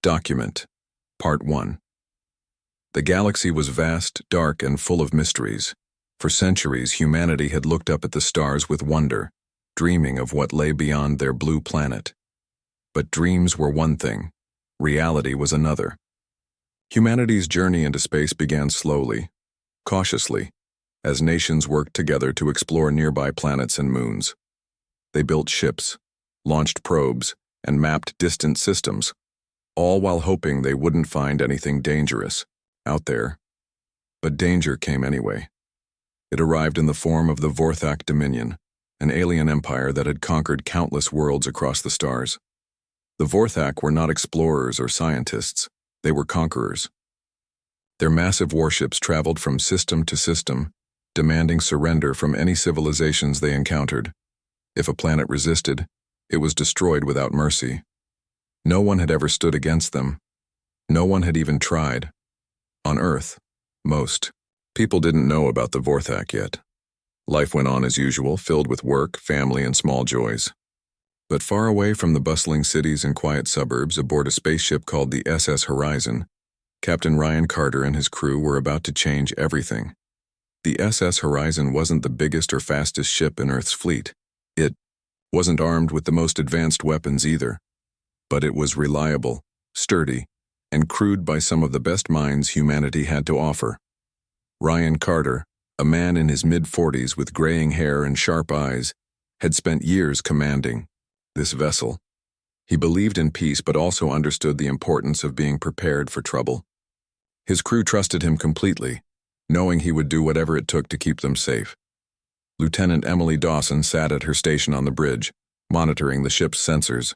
Document. Part 1. The galaxy was vast, dark, and full of mysteries. For centuries, humanity had looked up at the stars with wonder, dreaming of what lay beyond their blue planet. But dreams were one thing, reality was another. Humanity's journey into space began slowly, cautiously, as nations worked together to explore nearby planets and moons. They built ships, launched probes, and mapped distant systems, all while hoping they wouldn't find anything dangerous out there. But danger came anyway. It arrived in the form of the Vorthak Dominion, an alien empire that had conquered countless worlds across the stars. The Vorthak were not explorers or scientists, they were conquerors. Their massive warships traveled from system to system, demanding surrender from any civilizations they encountered. If a planet resisted, it was destroyed without mercy. No one had ever stood against them. No one had even tried. On Earth, most people didn't know about the Vorthak yet. Life went on as usual, filled with work, family, and small joys. But far away from the bustling cities and quiet suburbs, aboard a spaceship called the SS Horizon, Captain Ryan Carter and his crew were about to change everything. The SS Horizon wasn't the biggest or fastest ship in Earth's fleet. It wasn't armed with the most advanced weapons either. But it was reliable, sturdy, and crewed by some of the best minds humanity had to offer. Ryan Carter, a man in his mid-40s with graying hair and sharp eyes, had spent years commanding this vessel. He believed in peace but also understood the importance of being prepared for trouble. His crew trusted him completely, knowing he would do whatever it took to keep them safe. Lieutenant Emily Dawson sat at her station on the bridge, monitoring the ship's sensors.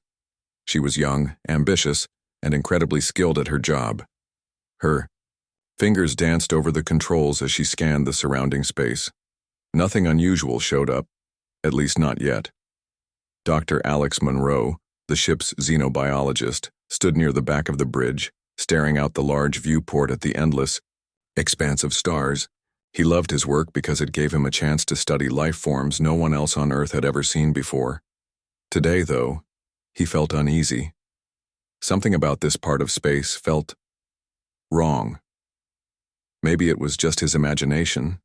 She was young, ambitious, and incredibly skilled at her job. Her fingers danced over the controls as she scanned the surrounding space. Nothing unusual showed up, at least not yet. Dr. Alex Monroe, the ship's xenobiologist, stood near the back of the bridge, staring out the large viewport at the endless expanse of stars. He loved his work because it gave him a chance to study life forms no one else on Earth had ever seen before. Today, though, he felt uneasy. Something about this part of space felt wrong. Maybe it was just his imagination,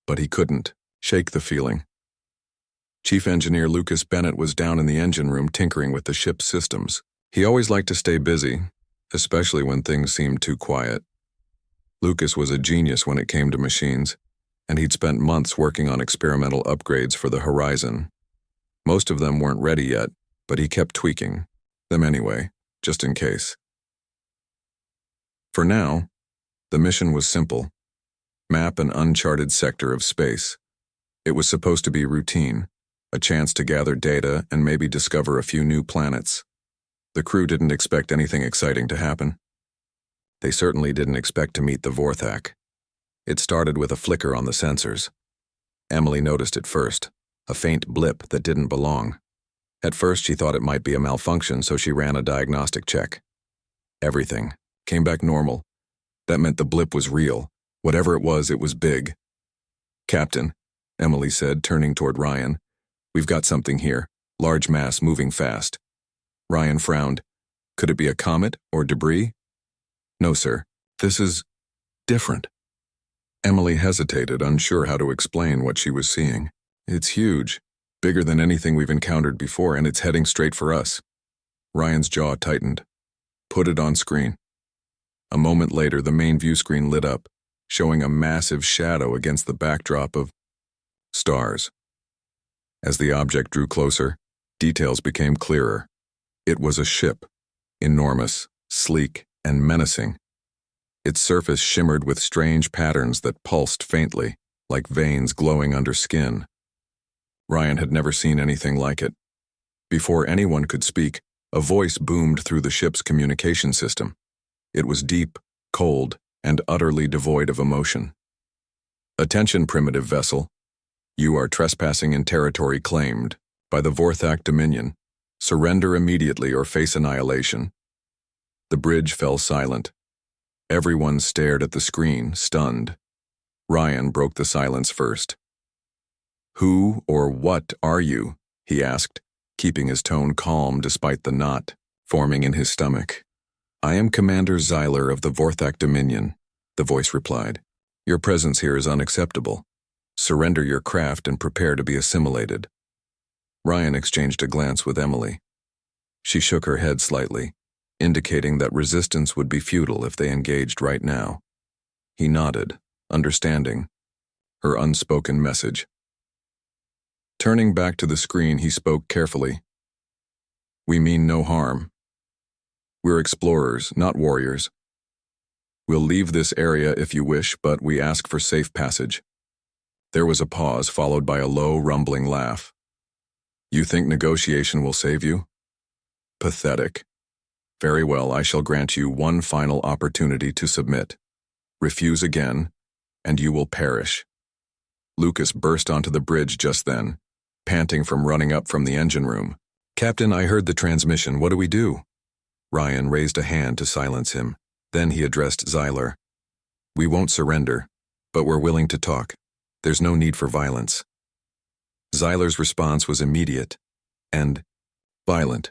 but he couldn't shake the feeling. Chief Engineer Lucas Bennett was down in the engine room tinkering with the ship's systems. He always liked to stay busy, especially when things seemed too quiet. Lucas was a genius when it came to machines, and he'd spent months working on experimental upgrades for the Horizon. Most of them weren't ready yet, but he kept tweaking them anyway, just in case. For now, the mission was simple: map an uncharted sector of space. It was supposed to be routine, a chance to gather data and maybe discover a few new planets. The crew didn't expect anything exciting to happen. They certainly didn't expect to meet the Vorthak. It started with a flicker on the sensors. Emily noticed it first, a faint blip that didn't belong. At first she thought it might be a malfunction, so she ran a diagnostic check. Everything came back normal. That meant the blip was real. Whatever it was big. "Captain," Emily said, turning toward Ryan, "we've got something here, large mass moving fast." Ryan frowned. "Could it be a comet or debris?" "No, sir. This is different." Emily hesitated, unsure how to explain what she was seeing. "It's huge, bigger than anything we've encountered before, and it's heading straight for us." Ryan's jaw tightened. "Put it on screen." A moment later, the main view screen lit up, showing a massive shadow against the backdrop of stars. As the object drew closer, details became clearer. It was a ship, enormous, sleek, and menacing. Its surface shimmered with strange patterns that pulsed faintly, like veins glowing under skin. Ryan had never seen anything like it. Before anyone could speak, a voice boomed through the ship's communication system. It was deep, cold, and utterly devoid of emotion. "Attention, primitive vessel. You are trespassing in territory claimed by the Vorthak Dominion. Surrender immediately or face annihilation." The bridge fell silent. Everyone stared at the screen, stunned. Ryan broke the silence first. "Who or what are you?" he asked, keeping his tone calm despite the knot forming in his stomach. I am Commander Xyler of the Vorthak Dominion, the voice replied. Your presence here is unacceptable. Surrender your craft and prepare to be assimilated. Ryan exchanged a glance with Emily. She shook her head slightly, indicating that resistance would be futile if they engaged right now. He nodded, understanding her unspoken message. Turning back to the screen, he spoke carefully. We mean no harm. We're explorers, not warriors. We'll leave this area if you wish, but we ask for safe passage. There was a pause, followed by a low, rumbling laugh. You think negotiation will save you? Pathetic. Very well, I shall grant you one final opportunity to submit. Refuse again, and you will perish. Lucas burst onto the bridge just then, panting from running up from the engine room. Captain, I heard the transmission. What do we do? Ryan raised a hand to silence him. Then he addressed Xyler. We won't surrender, but we're willing to talk. There's no need for violence. Xyler's response was immediate and violent.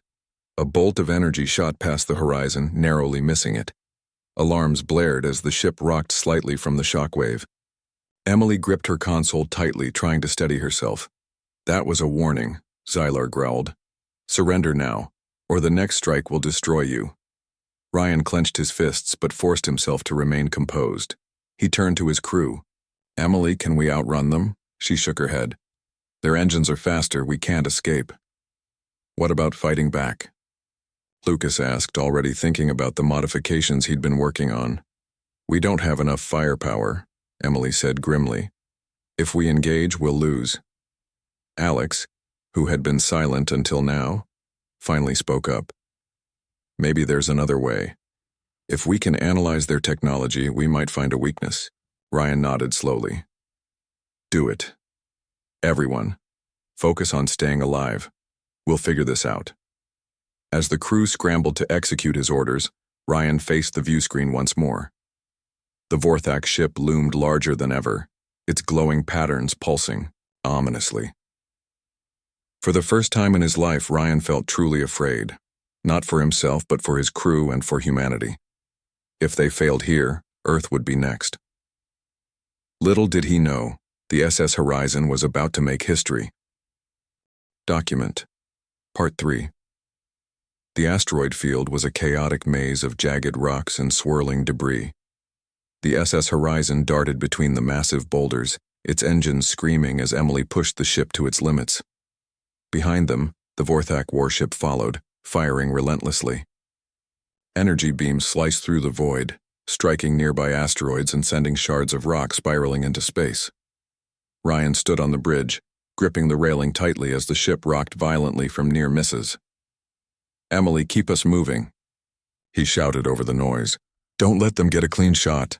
A bolt of energy shot past the horizon, narrowly missing it. Alarms blared as the ship rocked slightly from the shockwave. Emily gripped her console tightly, trying to steady herself. That was a warning, Xyler growled. Surrender now, or the next strike will destroy you. Ryan clenched his fists but forced himself to remain composed. He turned to his crew. Emily, can we outrun them? She shook her head. Their engines are faster, we can't escape. What about fighting back? Lucas asked, already thinking about the modifications he'd been working on. We don't have enough firepower, Emily said grimly. If we engage, we'll lose. Alex, who had been silent until now, finally spoke up. Maybe there's another way. If we can analyze their technology, we might find a weakness. Ryan nodded slowly. Do it. Everyone, focus on staying alive. We'll figure this out. As the crew scrambled to execute his orders, Ryan faced the viewscreen once more. The Vorthak ship loomed larger than ever, its glowing patterns pulsing ominously. For the first time in his life, Ryan felt truly afraid, not for himself but for his crew and for humanity. If they failed here, Earth would be next. Little did he know, the SS Horizon was about to make history. Document. Part 3. The asteroid field was a chaotic maze of jagged rocks and swirling debris. The SS Horizon darted between the massive boulders, its engines screaming as Emily pushed the ship to its limits. Behind them, the Vorthak warship followed, firing relentlessly. Energy beams sliced through the void, striking nearby asteroids and sending shards of rock spiraling into space. Ryan stood on the bridge, gripping the railing tightly as the ship rocked violently from near misses. Emily, keep us moving, he shouted over the noise. Don't let them get a clean shot.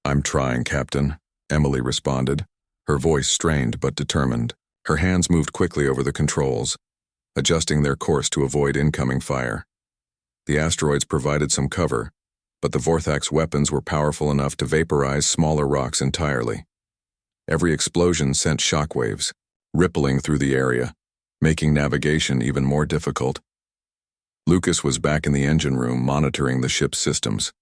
I'm trying, Captain, Emily responded, her voice strained but determined. Her hands moved quickly over the controls, adjusting their course to avoid incoming fire. The asteroids provided some cover, but the Vorthak's weapons were powerful enough to vaporize smaller rocks entirely. Every explosion sent shockwaves, rippling through the area, making navigation even more difficult. Lucas was back in the engine room monitoring the ship's systems.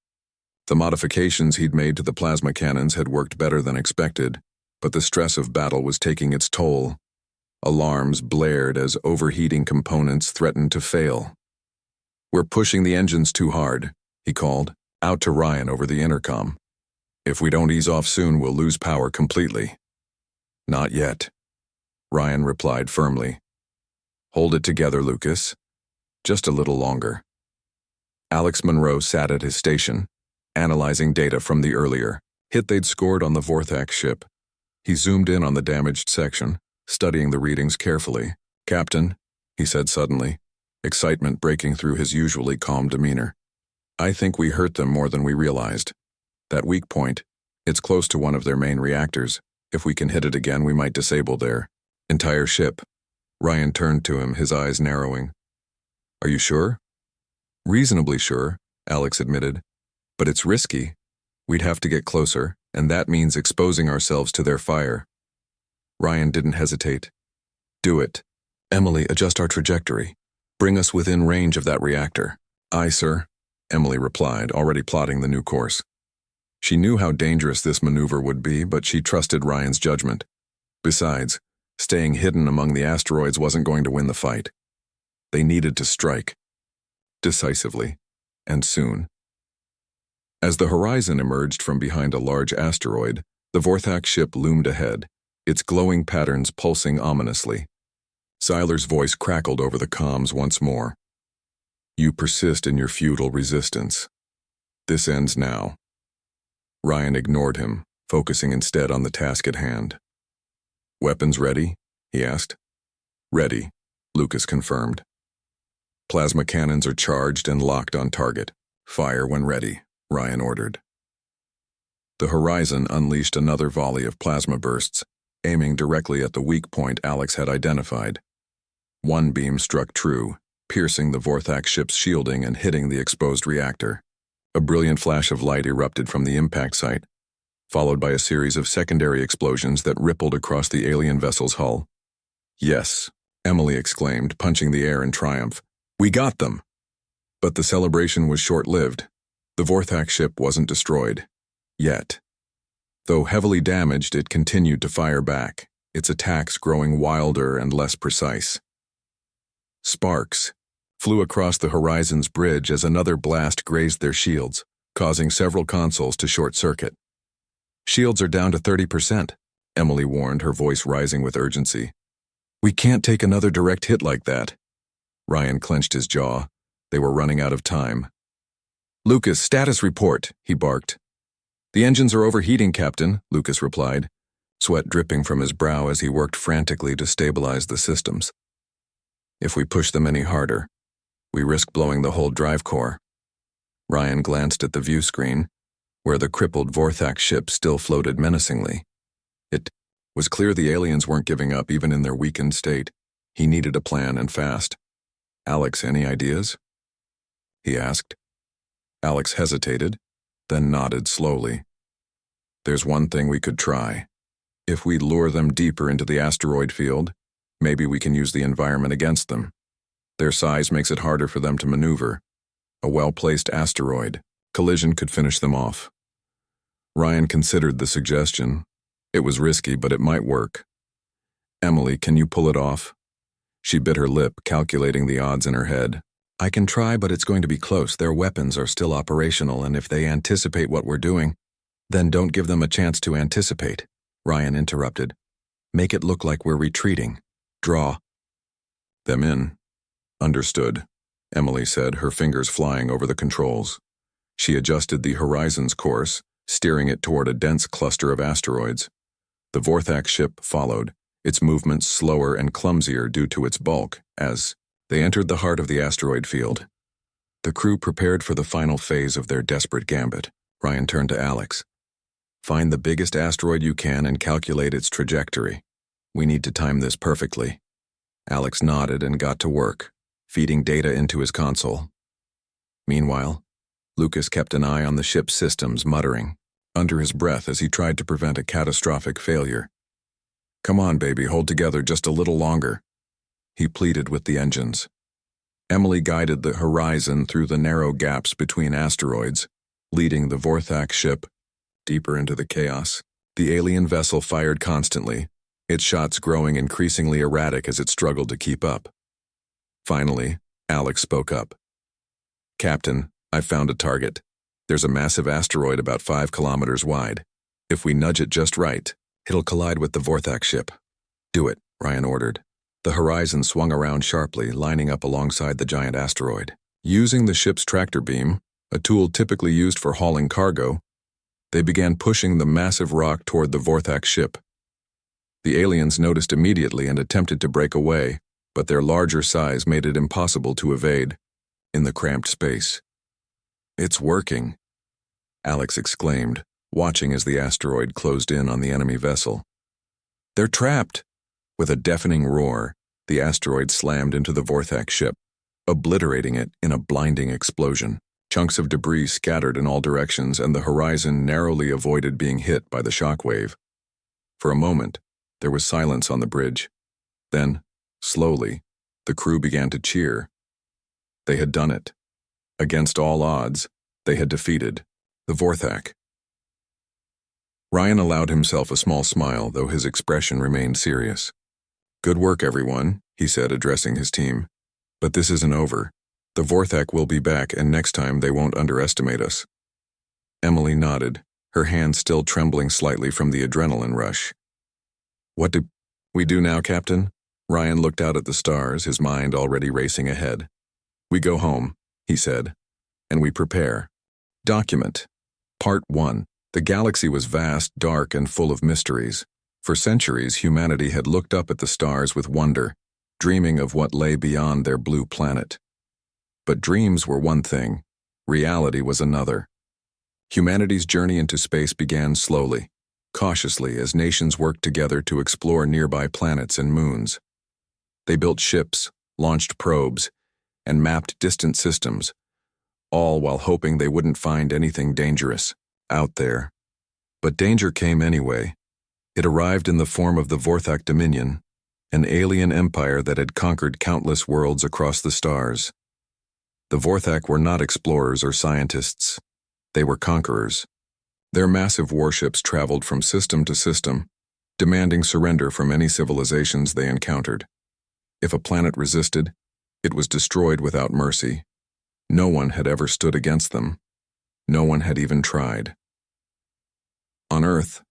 The modifications he'd made to the plasma cannons had worked better than expected, but the stress of battle was taking its toll. Alarms blared as overheating components threatened to fail. We're pushing the engines too hard, he called, out to Ryan over the intercom. If we don't ease off soon, we'll lose power completely. Not yet, Ryan replied firmly. Hold it together, Lucas. Just a little longer. Alex Monroe sat at his station, analyzing data from the earlier hit they'd scored on the Vorthak ship. He zoomed in on the damaged section, studying the readings carefully. Captain, he said suddenly, excitement breaking through his usually calm demeanor. I think we hurt them more than we realized. That weak point, it's close to one of their main reactors. If we can hit it again, we might disable their entire ship. Ryan turned to him, his eyes narrowing. Are you sure? Reasonably sure, Alex admitted. But it's risky. We'd have to get closer, and that means exposing ourselves to their fire. Ryan didn't hesitate. Do it. Emily, adjust our trajectory. Bring us within range of that reactor. Aye, sir. Emily replied, already plotting the new course. She knew how dangerous this maneuver would be, but she trusted Ryan's judgment. Besides, staying hidden among the asteroids wasn't going to win the fight. They needed to strike. Decisively. And soon. As the horizon emerged from behind a large asteroid, the Vorthak ship loomed ahead, its glowing patterns pulsing ominously. Siler's voice crackled over the comms once more. You persist in your futile resistance. This ends now. Ryan ignored him, focusing instead on the task at hand. Weapons ready? He asked. Ready, Lucas confirmed. Plasma cannons are charged and locked on target. Fire when ready, Ryan ordered. The horizon unleashed another volley of plasma bursts, aiming directly at the weak point Alex had identified. One beam struck true, piercing the Vorthak ship's shielding and hitting the exposed reactor. A brilliant flash of light erupted from the impact site, followed by a series of secondary explosions that rippled across the alien vessel's hull. Yes, Emily exclaimed, punching the air in triumph. We got them! But the celebration was short-lived. The Vorthak ship wasn't destroyed. Yet. Though heavily damaged, it continued to fire back, its attacks growing wilder and less precise. Sparks flew across the horizon's bridge as another blast grazed their shields, causing several consoles to short-circuit. Shields are down to 30%, Emily warned, her voice rising with urgency. We can't take another direct hit like that. Ryan clenched his jaw. They were running out of time. Lucas, status report, he barked. The engines are overheating, Captain, Lucas replied, sweat dripping from his brow as he worked frantically to stabilize the systems. If we push them any harder, we risk blowing the whole drive core. Ryan glanced at the view screen, where the crippled Vorthak ship still floated menacingly. It was clear the aliens weren't giving up even in their weakened state. He needed a plan, and fast. Alex, any ideas? He asked. Alex hesitated, then nodded slowly. There's one thing we could try. If we lure them deeper into the asteroid field, maybe we can use the environment against them. Their size makes it harder for them to maneuver. A well-placed asteroid collision could finish them off. Ryan considered the suggestion. It was risky, but it might work. Emily, can you pull it off? She bit her lip, calculating the odds in her head. I can try, but it's going to be close. Their weapons are still operational, and if they anticipate what we're doing, then don't give them a chance to anticipate, Ryan interrupted. Make it look like we're retreating. Draw them in. Understood, Emily said, her fingers flying over the controls. She adjusted the horizon's course, steering it toward a dense cluster of asteroids. The Vorthak ship followed, its movements slower and clumsier due to its bulk, as they entered the heart of the asteroid field. The crew prepared for the final phase of their desperate gambit. Ryan turned to Alex. Find the biggest asteroid you can and calculate its trajectory. We need to time this perfectly. Alex nodded and got to work, feeding data into his console. Meanwhile, Lucas kept an eye on the ship's systems, muttering under his breath as he tried to prevent a catastrophic failure. Come on, baby, hold together just a little longer, he pleaded with the engines. Emily guided the horizon through the narrow gaps between asteroids, leading the Vorthak ship deeper into the chaos. The alien vessel fired constantly, its shots growing increasingly erratic as it struggled to keep up. Finally, Alex spoke up. Captain, I've found a target. There's a massive asteroid about 5 kilometers wide. If we nudge it just right, it'll collide with the Vorthak ship. Do it, Ryan ordered. The horizon swung around sharply, lining up alongside the giant asteroid. Using the ship's tractor beam, a tool typically used for hauling cargo, they began pushing the massive rock toward the Vorthak ship. The aliens noticed immediately and attempted to break away, but their larger size made it impossible to evade in the cramped space. It's working, Alex exclaimed, watching as the asteroid closed in on the enemy vessel. They're trapped! With a deafening roar, the asteroid slammed into the Vorthak ship, obliterating it in a blinding explosion. Chunks of debris scattered in all directions, and the horizon narrowly avoided being hit by the shockwave. For a moment, there was silence on the bridge. Then, slowly, the crew began to cheer. They had done it. Against all odds, they had defeated the Vorthak. Ryan allowed himself a small smile, though his expression remained serious. "Good work, everyone," he said, addressing his team. "But this isn't over. The Vorthak will be back, and next time they won't underestimate us." Emily nodded, her hands still trembling slightly from the adrenaline rush. "What do we do now, Captain?" Ryan looked out at the stars, his mind already racing ahead. "We go home," he said, "and we prepare." Document. Part 1. The galaxy was vast, dark, and full of mysteries. For centuries, humanity had looked up at the stars with wonder, dreaming of what lay beyond their blue planet. But dreams were one thing, reality was another. Humanity's journey into space began slowly, cautiously, as nations worked together to explore nearby planets and moons. They built ships, launched probes, and mapped distant systems, all while hoping they wouldn't find anything dangerous out there. But danger came anyway. It arrived in the form of the Vorthak Dominion, an alien empire that had conquered countless worlds across the stars. The Vorthak were not explorers or scientists. They were conquerors. Their massive warships traveled from system to system, demanding surrender from any civilizations they encountered. If a planet resisted, it was destroyed without mercy. No one had ever stood against them. No one had even tried. On Earth,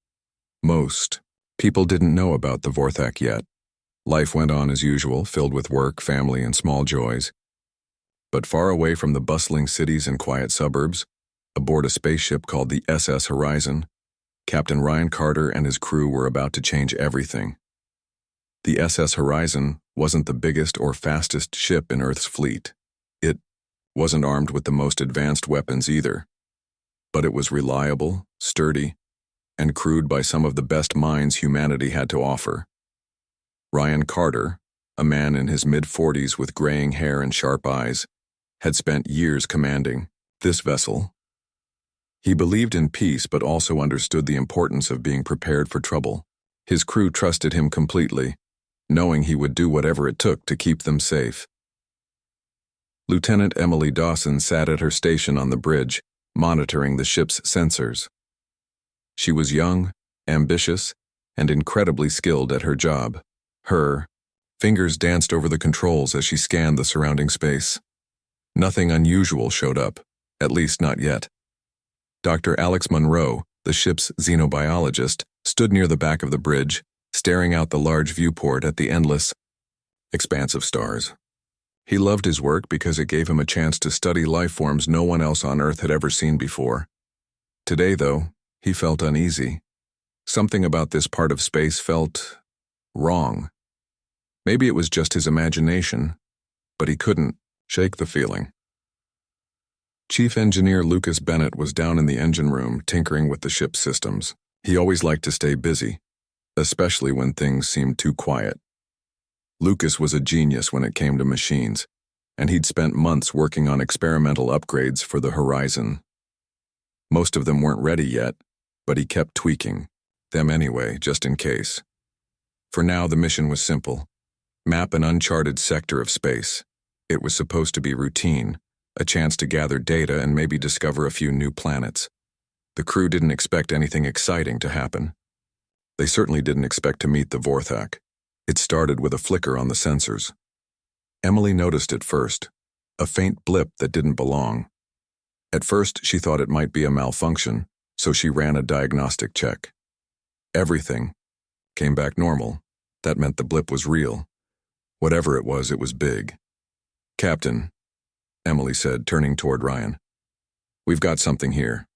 most people didn't know about the Vorthak yet. Life went on as usual, filled with work, family, and small joys. But far away from the bustling cities and quiet suburbs, aboard a spaceship called the SS Horizon, Captain Ryan Carter and his crew were about to change everything. The SS Horizon wasn't the biggest or fastest ship in Earth's fleet. It wasn't armed with the most advanced weapons either. But it was reliable, sturdy, and crewed by some of the best minds humanity had to offer. Ryan Carter, a man in his mid-40s with graying hair and sharp eyes, had spent years commanding this vessel. He believed in peace but also understood the importance of being prepared for trouble. His crew trusted him completely, knowing he would do whatever it took to keep them safe. Lieutenant Emily Dawson sat at her station on the bridge, monitoring the ship's sensors. She was young, ambitious, and incredibly skilled at her job. Her fingers danced over the controls as she scanned the surrounding space. Nothing unusual showed up, at least not yet. Dr. Alex Monroe, the ship's xenobiologist, stood near the back of the bridge, staring out the large viewport at the endless expanse of stars. He loved his work because it gave him a chance to study life forms no one else on Earth had ever seen before. Today, though, he felt uneasy. Something about this part of space felt wrong. Maybe it was just his imagination, but he couldn't shake the feeling. Chief Engineer Lucas Bennett was down in the engine room tinkering with the ship's systems. He always liked to stay busy, especially when things seemed too quiet. Lucas was a genius when it came to machines, and he'd spent months working on experimental upgrades for the Horizon. Most of them weren't ready yet, but he kept tweaking them anyway, just in case. For now, the mission was simple: map an uncharted sector of space. It was supposed to be routine, a chance to gather data and maybe discover a few new planets. The crew didn't expect anything exciting to happen. They certainly didn't expect to meet the Vorthak. It started with a flicker on the sensors. Emily noticed it first, a faint blip that didn't belong. At first, she thought it might be a malfunction, so she ran a diagnostic check. Everything came back normal. That meant the blip was real. Whatever it was big. "Captain," Emily said, turning toward Ryan. "We've got something here.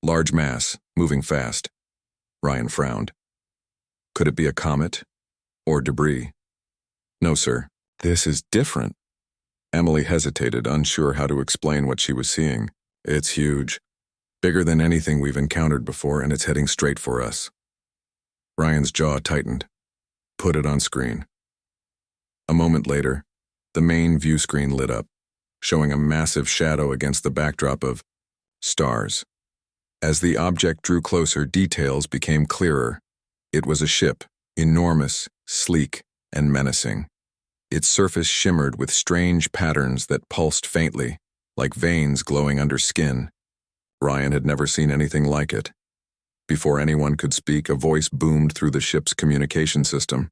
Large mass, moving fast." Ryan frowned. "Could it be a comet? Or debris?" "No, sir. This is different." Emily hesitated, unsure how to explain what she was seeing. "It's huge. Bigger than anything we've encountered before, and it's heading straight for us." Ryan's jaw tightened. "Put it on screen." A moment later, the main view screen lit up, showing a massive shadow against the backdrop of stars. As the object drew closer, details became clearer. It was a ship, enormous, sleek, and menacing. Its surface shimmered with strange patterns that pulsed faintly, like veins glowing under skin. Ryan had never seen anything like it. Before anyone could speak, a voice boomed through the ship's communication system.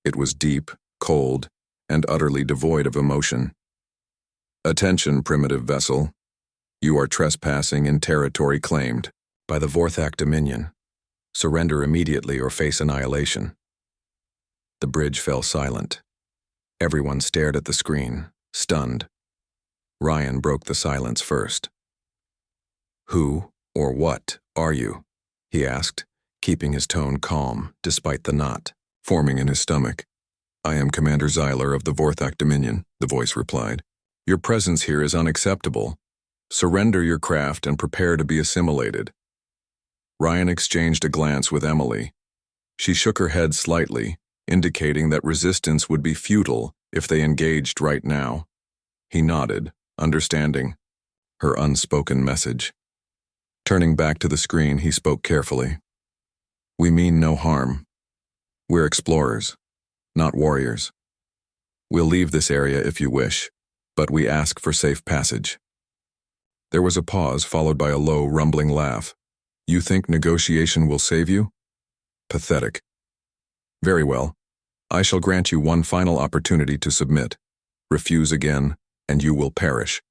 It was deep, cold, and utterly devoid of emotion. "Attention, primitive vessel. You are trespassing in territory claimed by the Vorthak Dominion. Surrender immediately or face annihilation." The bridge fell silent. Everyone stared at the screen, stunned. Ryan broke the silence first. "Who or what are you?" he asked, keeping his tone calm despite the knot forming in his stomach. "I am Commander Xyler of the Vorthak Dominion," the voice replied. "Your presence here is unacceptable. Surrender your craft and prepare to be assimilated." Ryan exchanged a glance with Emily. She shook her head slightly, indicating that resistance would be futile if they engaged right now. He nodded, understanding her unspoken message. Turning back to the screen, he spoke carefully. "We mean no harm. We're explorers, not warriors. We'll leave this area if you wish, but we ask for safe passage." There was a pause followed by a low, rumbling laugh. "You think negotiation will save you? Pathetic. Very well. I shall grant you one final opportunity to submit. Refuse again, and you will perish."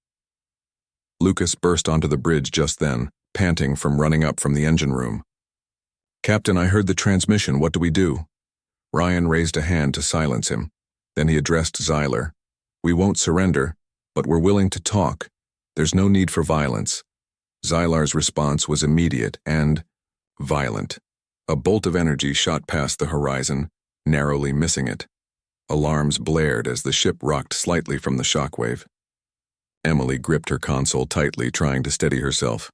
Lucas burst onto the bridge just then, panting from running up from the engine room. "Captain, I heard the transmission. What do we do?" Ryan raised a hand to silence him. Then he addressed Xyler. "We won't surrender, but we're willing to talk. There's no need for violence." Xylar's response was immediate and violent. A bolt of energy shot past the horizon, narrowly missing it. Alarms blared as the ship rocked slightly from the shockwave. Emily gripped her console tightly, trying to steady herself.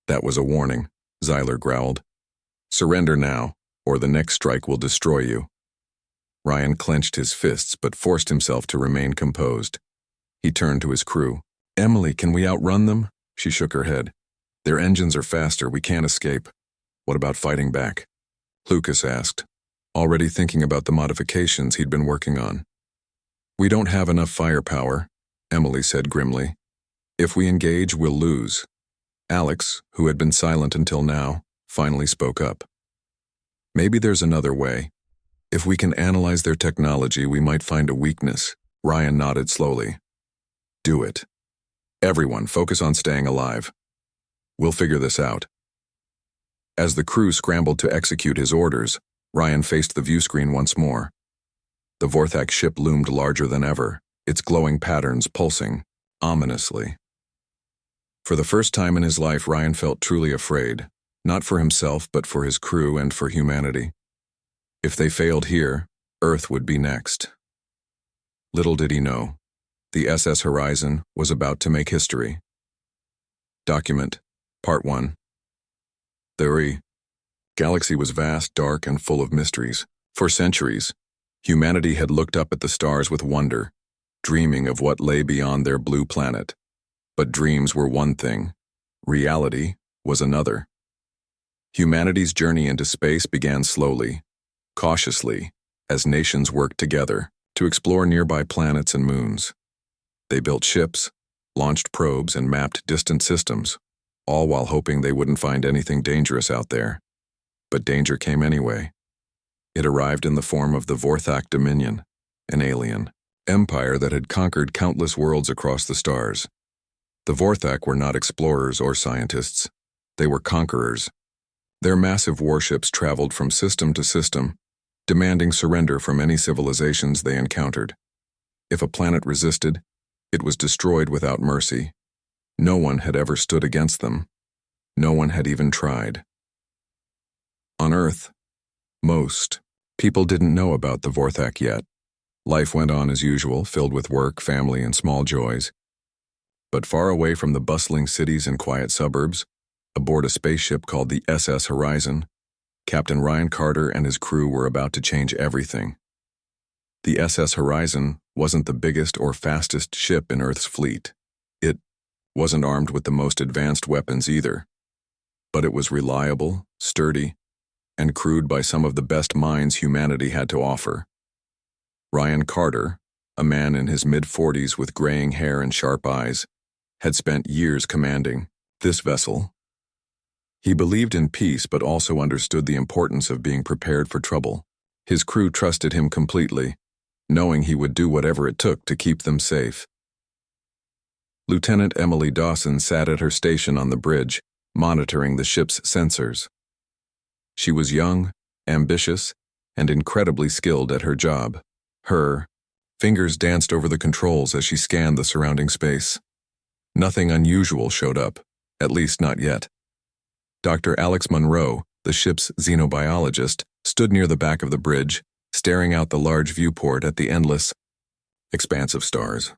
"That was a warning," Xyler growled. "Surrender now, or the next strike will destroy you." Ryan clenched his fists but forced himself to remain composed. He turned to his crew. "Emily, can we outrun them?" She shook her head. "Their engines are faster, we can't escape." "What about fighting back?" Lucas asked, already thinking about the modifications he'd been working on. "We don't have enough firepower," Emily said grimly. "If we engage, we'll lose." Alex, who had been silent until now, finally spoke up. "Maybe there's another way. If we can analyze their technology, we might find a weakness." Ryan nodded slowly. "Do it. Everyone, focus on staying alive. We'll figure this out." As the crew scrambled to execute his orders, Ryan faced the viewscreen once more. The Vorthak ship loomed larger than ever, its glowing patterns pulsing ominously. For the first time in his life, Ryan felt truly afraid, not for himself but for his crew and for humanity. If they failed here, Earth would be next. Little did he know, the SS Horizon was about to make history. Document, Part 1. Theory. Galaxy was vast, dark, and full of mysteries. For centuries, humanity had looked up at the stars with wonder, dreaming of what lay beyond their blue planet. But dreams were one thing, reality was another. Humanity's journey into space began slowly, cautiously, as nations worked together to explore nearby planets and moons. They built ships, launched probes, and mapped distant systems, all while hoping they wouldn't find anything dangerous out there. But danger came anyway. It arrived in the form of the Vorthak Dominion, an alien empire that had conquered countless worlds across the stars. The Vorthak were not explorers or scientists. They were conquerors. Their massive warships traveled from system to system, demanding surrender from any civilizations they encountered. If a planet resisted, it was destroyed without mercy. No one had ever stood against them. No one had even tried. On Earth, most people didn't know about the Vorthak yet. Life went on as usual, filled with work, family, and small joys. But far away from the bustling cities and quiet suburbs, aboard a spaceship called the SS Horizon, Captain Ryan Carter and his crew were about to change everything. The SS Horizon wasn't the biggest or fastest ship in Earth's fleet. It wasn't armed with the most advanced weapons either. But it was reliable, sturdy, and crewed by some of the best minds humanity had to offer. Ryan Carter, a man in his mid-40s with graying hair and sharp eyes, had spent years commanding this vessel. He believed in peace but also understood the importance of being prepared for trouble. His crew trusted him completely, knowing he would do whatever it took to keep them safe. Lieutenant Emily Dawson sat at her station on the bridge, monitoring the ship's sensors. She was young, ambitious, and incredibly skilled at her job. Her fingers danced over the controls as she scanned the surrounding space. Nothing unusual showed up, at least not yet. Dr. Alex Monroe, the ship's xenobiologist, stood near the back of the bridge, staring out the large viewport at the endless expanse of stars.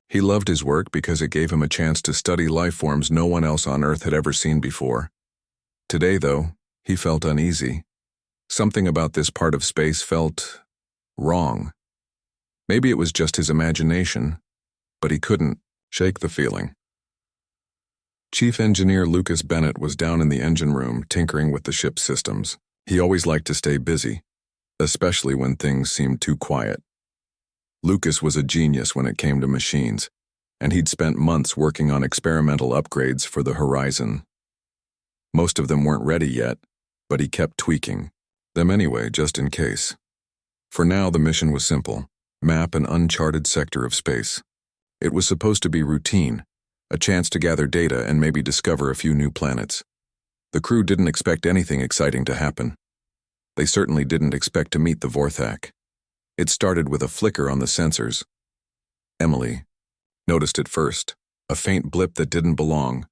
He loved his work because it gave him a chance to study life forms no one else on Earth had ever seen before. Today, though, he felt uneasy. Something about this part of space felt wrong. Maybe it was just his imagination, but he couldn't shake the feeling. Chief Engineer Lucas Bennett was down in the engine room tinkering with the ship's systems. He always liked to stay busy, especially when things seemed too quiet. Lucas was a genius when it came to machines, and he'd spent months working on experimental upgrades for the Horizon. Most of them weren't ready yet, but he kept tweaking them anyway, just in case. For now, the mission was simple: map an uncharted sector of space. It was supposed to be routine, a chance to gather data and maybe discover a few new planets. The crew didn't expect anything exciting to happen. They certainly didn't expect to meet the Vorthak. It started with a flicker on the sensors. Emily noticed it first, a faint blip that didn't belong.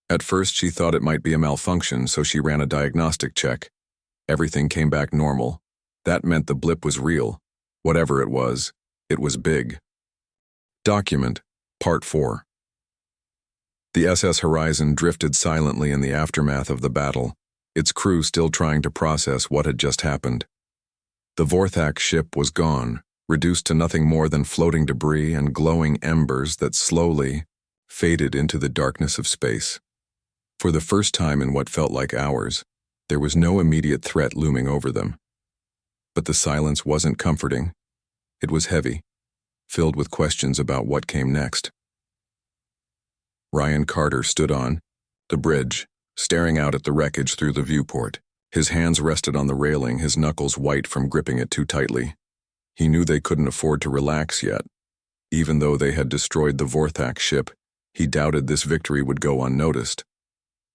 At first, she thought it might be a malfunction, so she ran a diagnostic check. Everything came back normal. That meant the blip was real. Whatever it was big. Document, Part 4. The SS Horizon drifted silently in the aftermath of the battle, its crew still trying to process what had just happened. The Vorthak ship was gone, reduced to nothing more than floating debris and glowing embers that slowly faded into the darkness of space. For the first time in what felt like hours, there was no immediate threat looming over them. But the silence wasn't comforting. It was heavy, filled with questions about what came next. Ryan Carter stood on the bridge, staring out at the wreckage through the viewport. His hands rested on the railing, his knuckles white from gripping it too tightly. He knew they couldn't afford to relax yet. Even though they had destroyed the Vorthak ship, he doubted this victory would go unnoticed.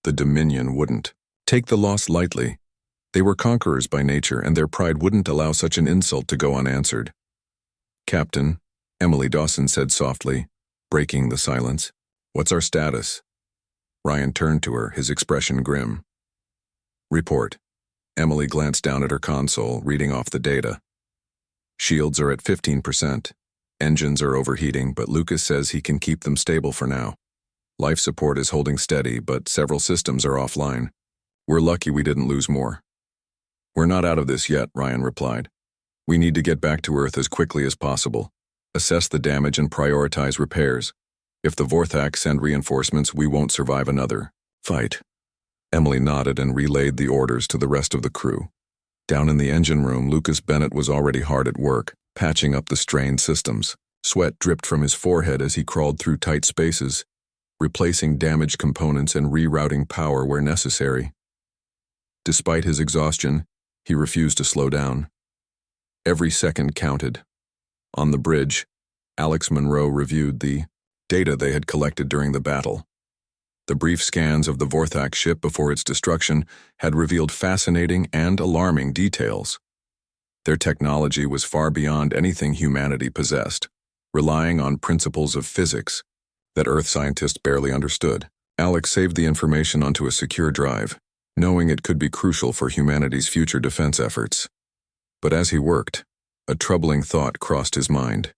The Dominion wouldn't take the loss lightly. They were conquerors by nature, and their pride wouldn't allow such an insult to go unanswered. "Captain," Emily Dawson said softly, breaking the silence. "What's our status?" Ryan turned to her, his expression grim. "Report." Emily glanced down at her console, reading off the data. "Shields are at 15%. Engines are overheating, but Lucas says he can keep them stable for now. Life support is holding steady, but several systems are offline. We're lucky we didn't lose more." "We're not out of this yet," Ryan replied. "We need to get back to Earth as quickly as possible, assess the damage and prioritize repairs. If the Vorthak send reinforcements, we won't survive another fight." Emily nodded and relayed the orders to the rest of the crew. Down in the engine room, Lucas Bennett was already hard at work, patching up the strained systems. Sweat dripped from his forehead as he crawled through tight spaces, replacing damaged components and rerouting power where necessary. Despite his exhaustion, he refused to slow down. Every second counted. On the bridge, Alex Monroe reviewed the data they had collected during the battle. The brief scans of the Vorthak ship before its destruction had revealed fascinating and alarming details. Their technology was far beyond anything humanity possessed, relying on principles of physics that Earth scientists barely understood. Alex saved the information onto a secure drive, knowing it could be crucial for humanity's future defense efforts. But as he worked, a troubling thought crossed his mind.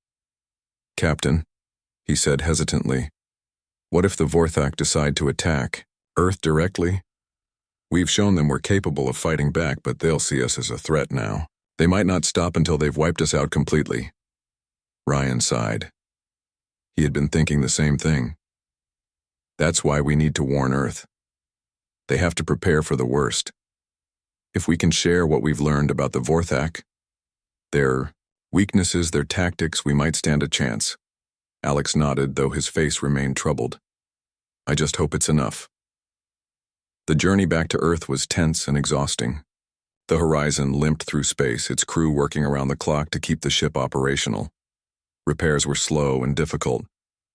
"Captain," he said hesitantly, "what if the Vorthak decide to attack Earth directly? We've shown them we're capable of fighting back, but they'll see us as a threat now. They might not stop until they've wiped us out completely." Ryan sighed. He had been thinking the same thing. "That's why we need to warn Earth. They have to prepare for the worst. If we can share what we've learned about the Vorthak, their weaknesses, their tactics, we might stand a chance." Alex nodded, though his face remained troubled. I just hope it's enough. The journey back to Earth was tense and exhausting. The Horizon limped through space, its crew working around the clock to keep the ship operational. Repairs were slow and difficult,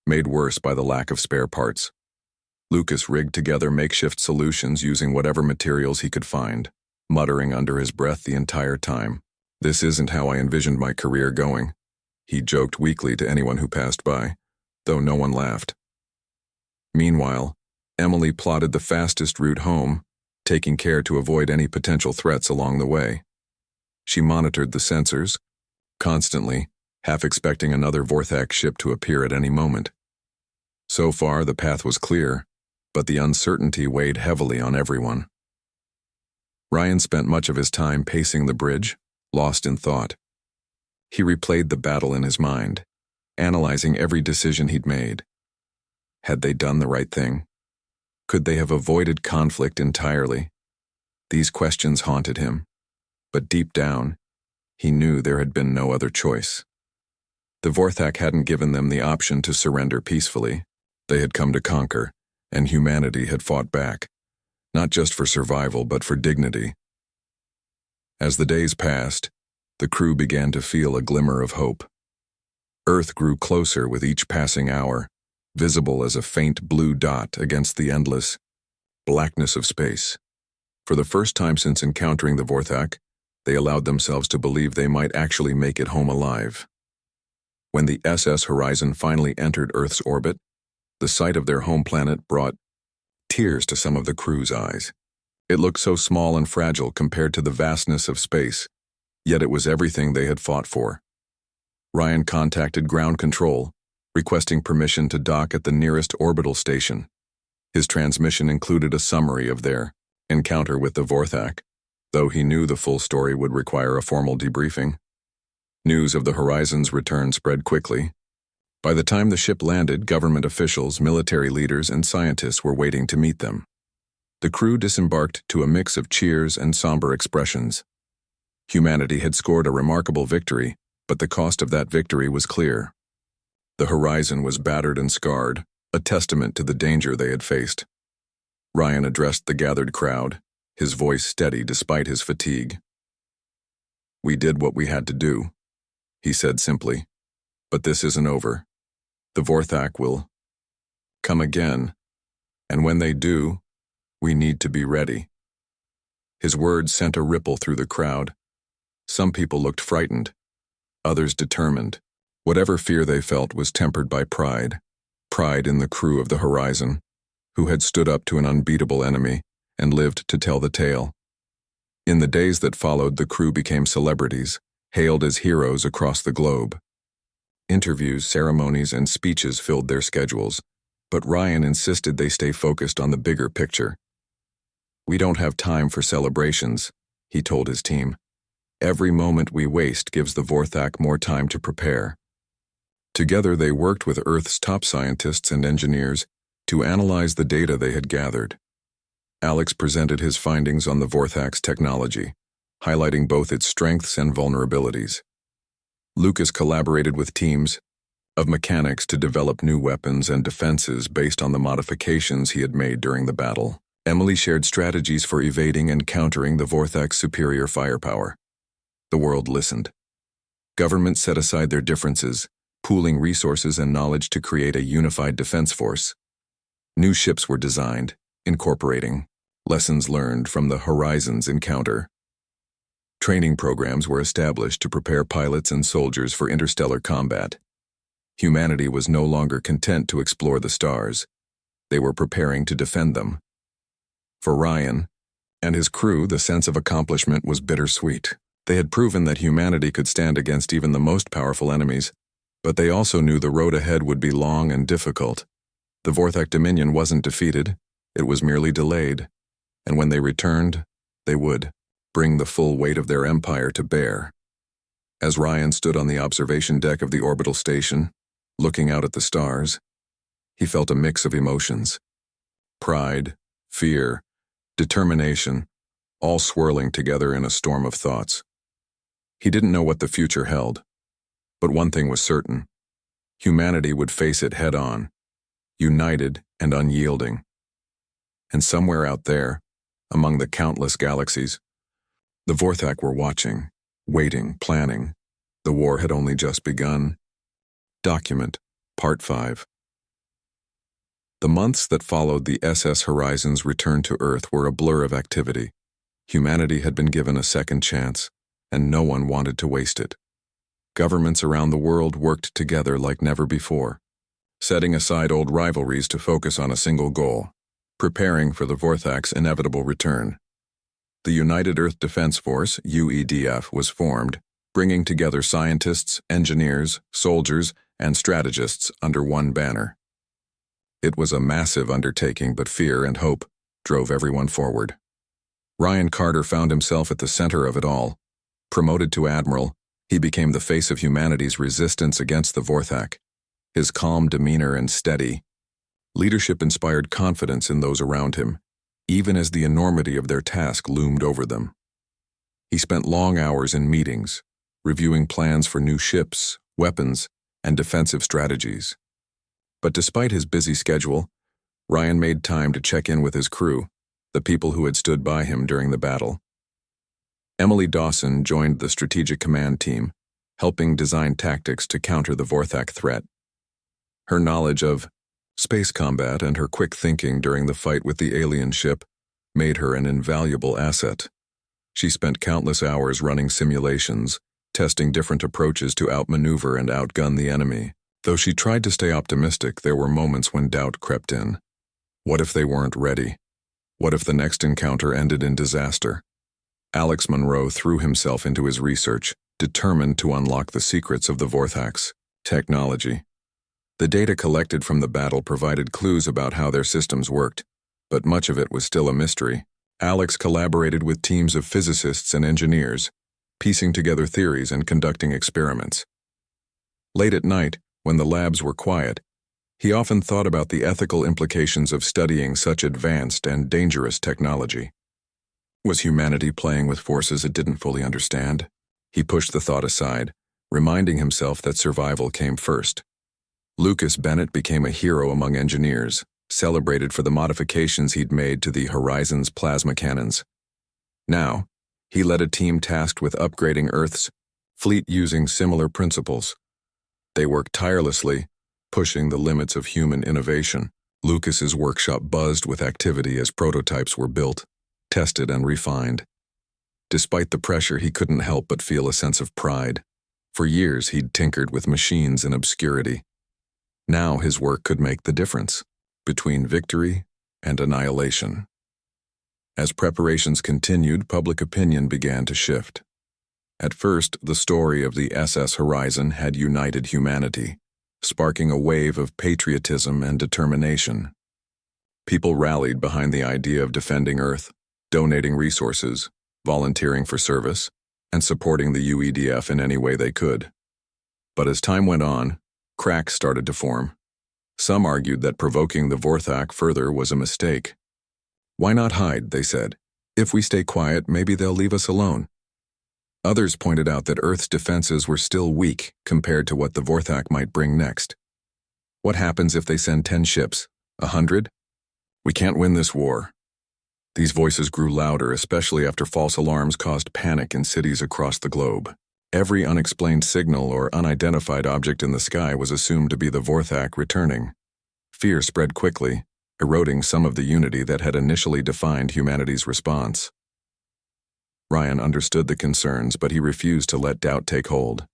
made worse by the lack of spare parts. Lucas rigged together makeshift solutions using whatever materials he could find, muttering under his breath the entire time. "This isn't how I envisioned my career going," he joked weakly to anyone who passed by, though no one laughed. Meanwhile, Emily plotted the fastest route home, taking care to avoid any potential threats along the way. She monitored the sensors, constantly, half expecting another Vorthak ship to appear at any moment. So far, the path was clear, but the uncertainty weighed heavily on everyone. Ryan spent much of his time pacing the bridge, lost in thought. He replayed the battle in his mind, analyzing every decision he'd made. Had they done the right thing? Could they have avoided conflict entirely? These questions haunted him, but deep down, he knew there had been no other choice. The Vorthak hadn't given them the option to surrender peacefully. They had come to conquer, and humanity had fought back, not just for survival but for dignity. As the days passed, the crew began to feel a glimmer of hope. Earth grew closer with each passing hour, visible as a faint blue dot against the endless blackness of space. For the first time since encountering the Vorthak, they allowed themselves to believe they might actually make it home alive. When the SS Horizon finally entered Earth's orbit, the sight of their home planet brought tears to some of the crew's eyes. It looked so small and fragile compared to the vastness of space, yet it was everything they had fought for. Ryan contacted ground control, requesting permission to dock at the nearest orbital station. His transmission included a summary of their encounter with the Vorthak, though he knew the full story would require a formal debriefing. News of the Horizon's return spread quickly. By the time the ship landed, government officials, military leaders, and scientists were waiting to meet them. The crew disembarked to a mix of cheers and somber expressions. Humanity had scored a remarkable victory, but the cost of that victory was clear. The Horizon was battered and scarred, a testament to the danger they had faced. Ryan addressed the gathered crowd, his voice steady despite his fatigue. "We did what we had to do," he said simply. "But this isn't over. The Vorthak will come again, and when they do, we need to be ready." His words sent a ripple through the crowd. Some people looked frightened, others determined. Whatever fear they felt was tempered by pride in the crew of the Horizon, who had stood up to an unbeatable enemy and lived to tell the tale. In the days that followed, the crew became celebrities, hailed as heroes across the globe. Interviews, ceremonies, and speeches filled their schedules, but Ryan insisted they stay focused on the bigger picture. "We don't have time for celebrations," he told his team. "Every moment we waste gives the Vorthak more time to prepare." Together they worked with Earth's top scientists and engineers to analyze the data they had gathered. Alex presented his findings on the Vorthak's technology, highlighting both its strengths and vulnerabilities. Lucas collaborated with teams of mechanics to develop new weapons and defenses based on the modifications he had made during the battle. Emily shared strategies for evading and countering the Vorthak's superior firepower. The world listened. Governments set aside their differences, pooling resources and knowledge to create a unified defense force. New ships were designed, incorporating lessons learned from the Horizon's encounter. Training programs were established to prepare pilots and soldiers for interstellar combat. Humanity was no longer content to explore the stars. They were preparing to defend them. For Ryan and his crew, the sense of accomplishment was bittersweet. They had proven that humanity could stand against even the most powerful enemies, but they also knew the road ahead would be long and difficult. The Vorthak Dominion wasn't defeated, it was merely delayed, and when they returned, they would bring the full weight of their empire to bear. As Ryan stood on the observation deck of the orbital station, looking out at the stars, he felt a mix of emotions. Pride, fear, determination, all swirling together in a storm of thoughts. He didn't know what the future held, but one thing was certain: humanity would face it head-on. united and unyielding. And somewhere out there, among the countless galaxies, the Vorthak were watching, waiting, planning. The war had only just begun. Document, Part 5. The months that followed the SS Horizon's return to Earth were a blur of activity. Humanity had been given a second chance, and no one wanted to waste it. Governments around the world worked together like never before, setting aside old rivalries to focus on a single goal, preparing for the Vorthak's inevitable return. The United Earth Defense Force, UEDF, was formed, bringing together scientists, engineers, soldiers, and strategists under one banner. It was a massive undertaking, but fear and hope drove everyone forward. Ryan Carter found himself at the center of it all. Promoted to admiral, he became the face of humanity's resistance against the Vorthak. His calm demeanor and steady leadership inspired confidence in those around him, even as the enormity of their task loomed over them. He spent long hours in meetings, reviewing plans for new ships, weapons, and defensive strategies. But despite his busy schedule, Ryan made time to check in with his crew, the people who had stood by him during the battle. Emily Dawson joined the Strategic Command team, helping design tactics to counter the Vorthak threat. Her knowledge of space combat and her quick thinking during the fight with the alien ship made her an invaluable asset. She spent countless hours running simulations, testing different approaches to outmaneuver and outgun the enemy. Though she tried to stay optimistic, there were moments when doubt crept in. What if they weren't ready? What if the next encounter ended in disaster? Alex Monroe threw himself into his research, determined to unlock the secrets of the Vorthak's technology. The data collected from the battle provided clues about how their systems worked, but much of it was still a mystery. Alex collaborated with teams of physicists and engineers, piecing together theories and conducting experiments. Late at night, when the labs were quiet, he often thought about the ethical implications of studying such advanced and dangerous technology. Was humanity playing with forces it didn't fully understand? He pushed the thought aside, reminding himself that survival came first. Lucas Bennett became a hero among engineers, celebrated for the modifications he'd made to the Horizon's plasma cannons. Now, he led a team tasked with upgrading Earth's fleet using similar principles. They worked tirelessly, pushing the limits of human innovation. Lucas's workshop buzzed with activity as prototypes were built, tested, and refined. Despite the pressure, he couldn't help but feel a sense of pride. For years, he'd tinkered with machines in obscurity. Now his work could make the difference between victory and annihilation. As preparations continued, public opinion began to shift. At first, the story of the SS Horizon had united humanity, sparking a wave of patriotism and determination. People rallied behind the idea of defending Earth, donating resources, volunteering for service, and supporting the UEDF in any way they could. But as time went on, cracks started to form. Some argued that provoking the Vorthak further was a mistake. Why not hide, they said. If we stay quiet, maybe they'll leave us alone. Others pointed out that Earth's defenses were still weak compared to what the Vorthak might bring next. What happens if they send 10 ships? 100? We can't win this war. These voices grew louder, especially after false alarms caused panic in cities across the globe. Every unexplained signal or unidentified object in the sky was assumed to be the Vorthak returning. Fear spread quickly, eroding some of the unity that had initially defined humanity's response. Ryan understood the concerns, but he refused to let doubt take hold.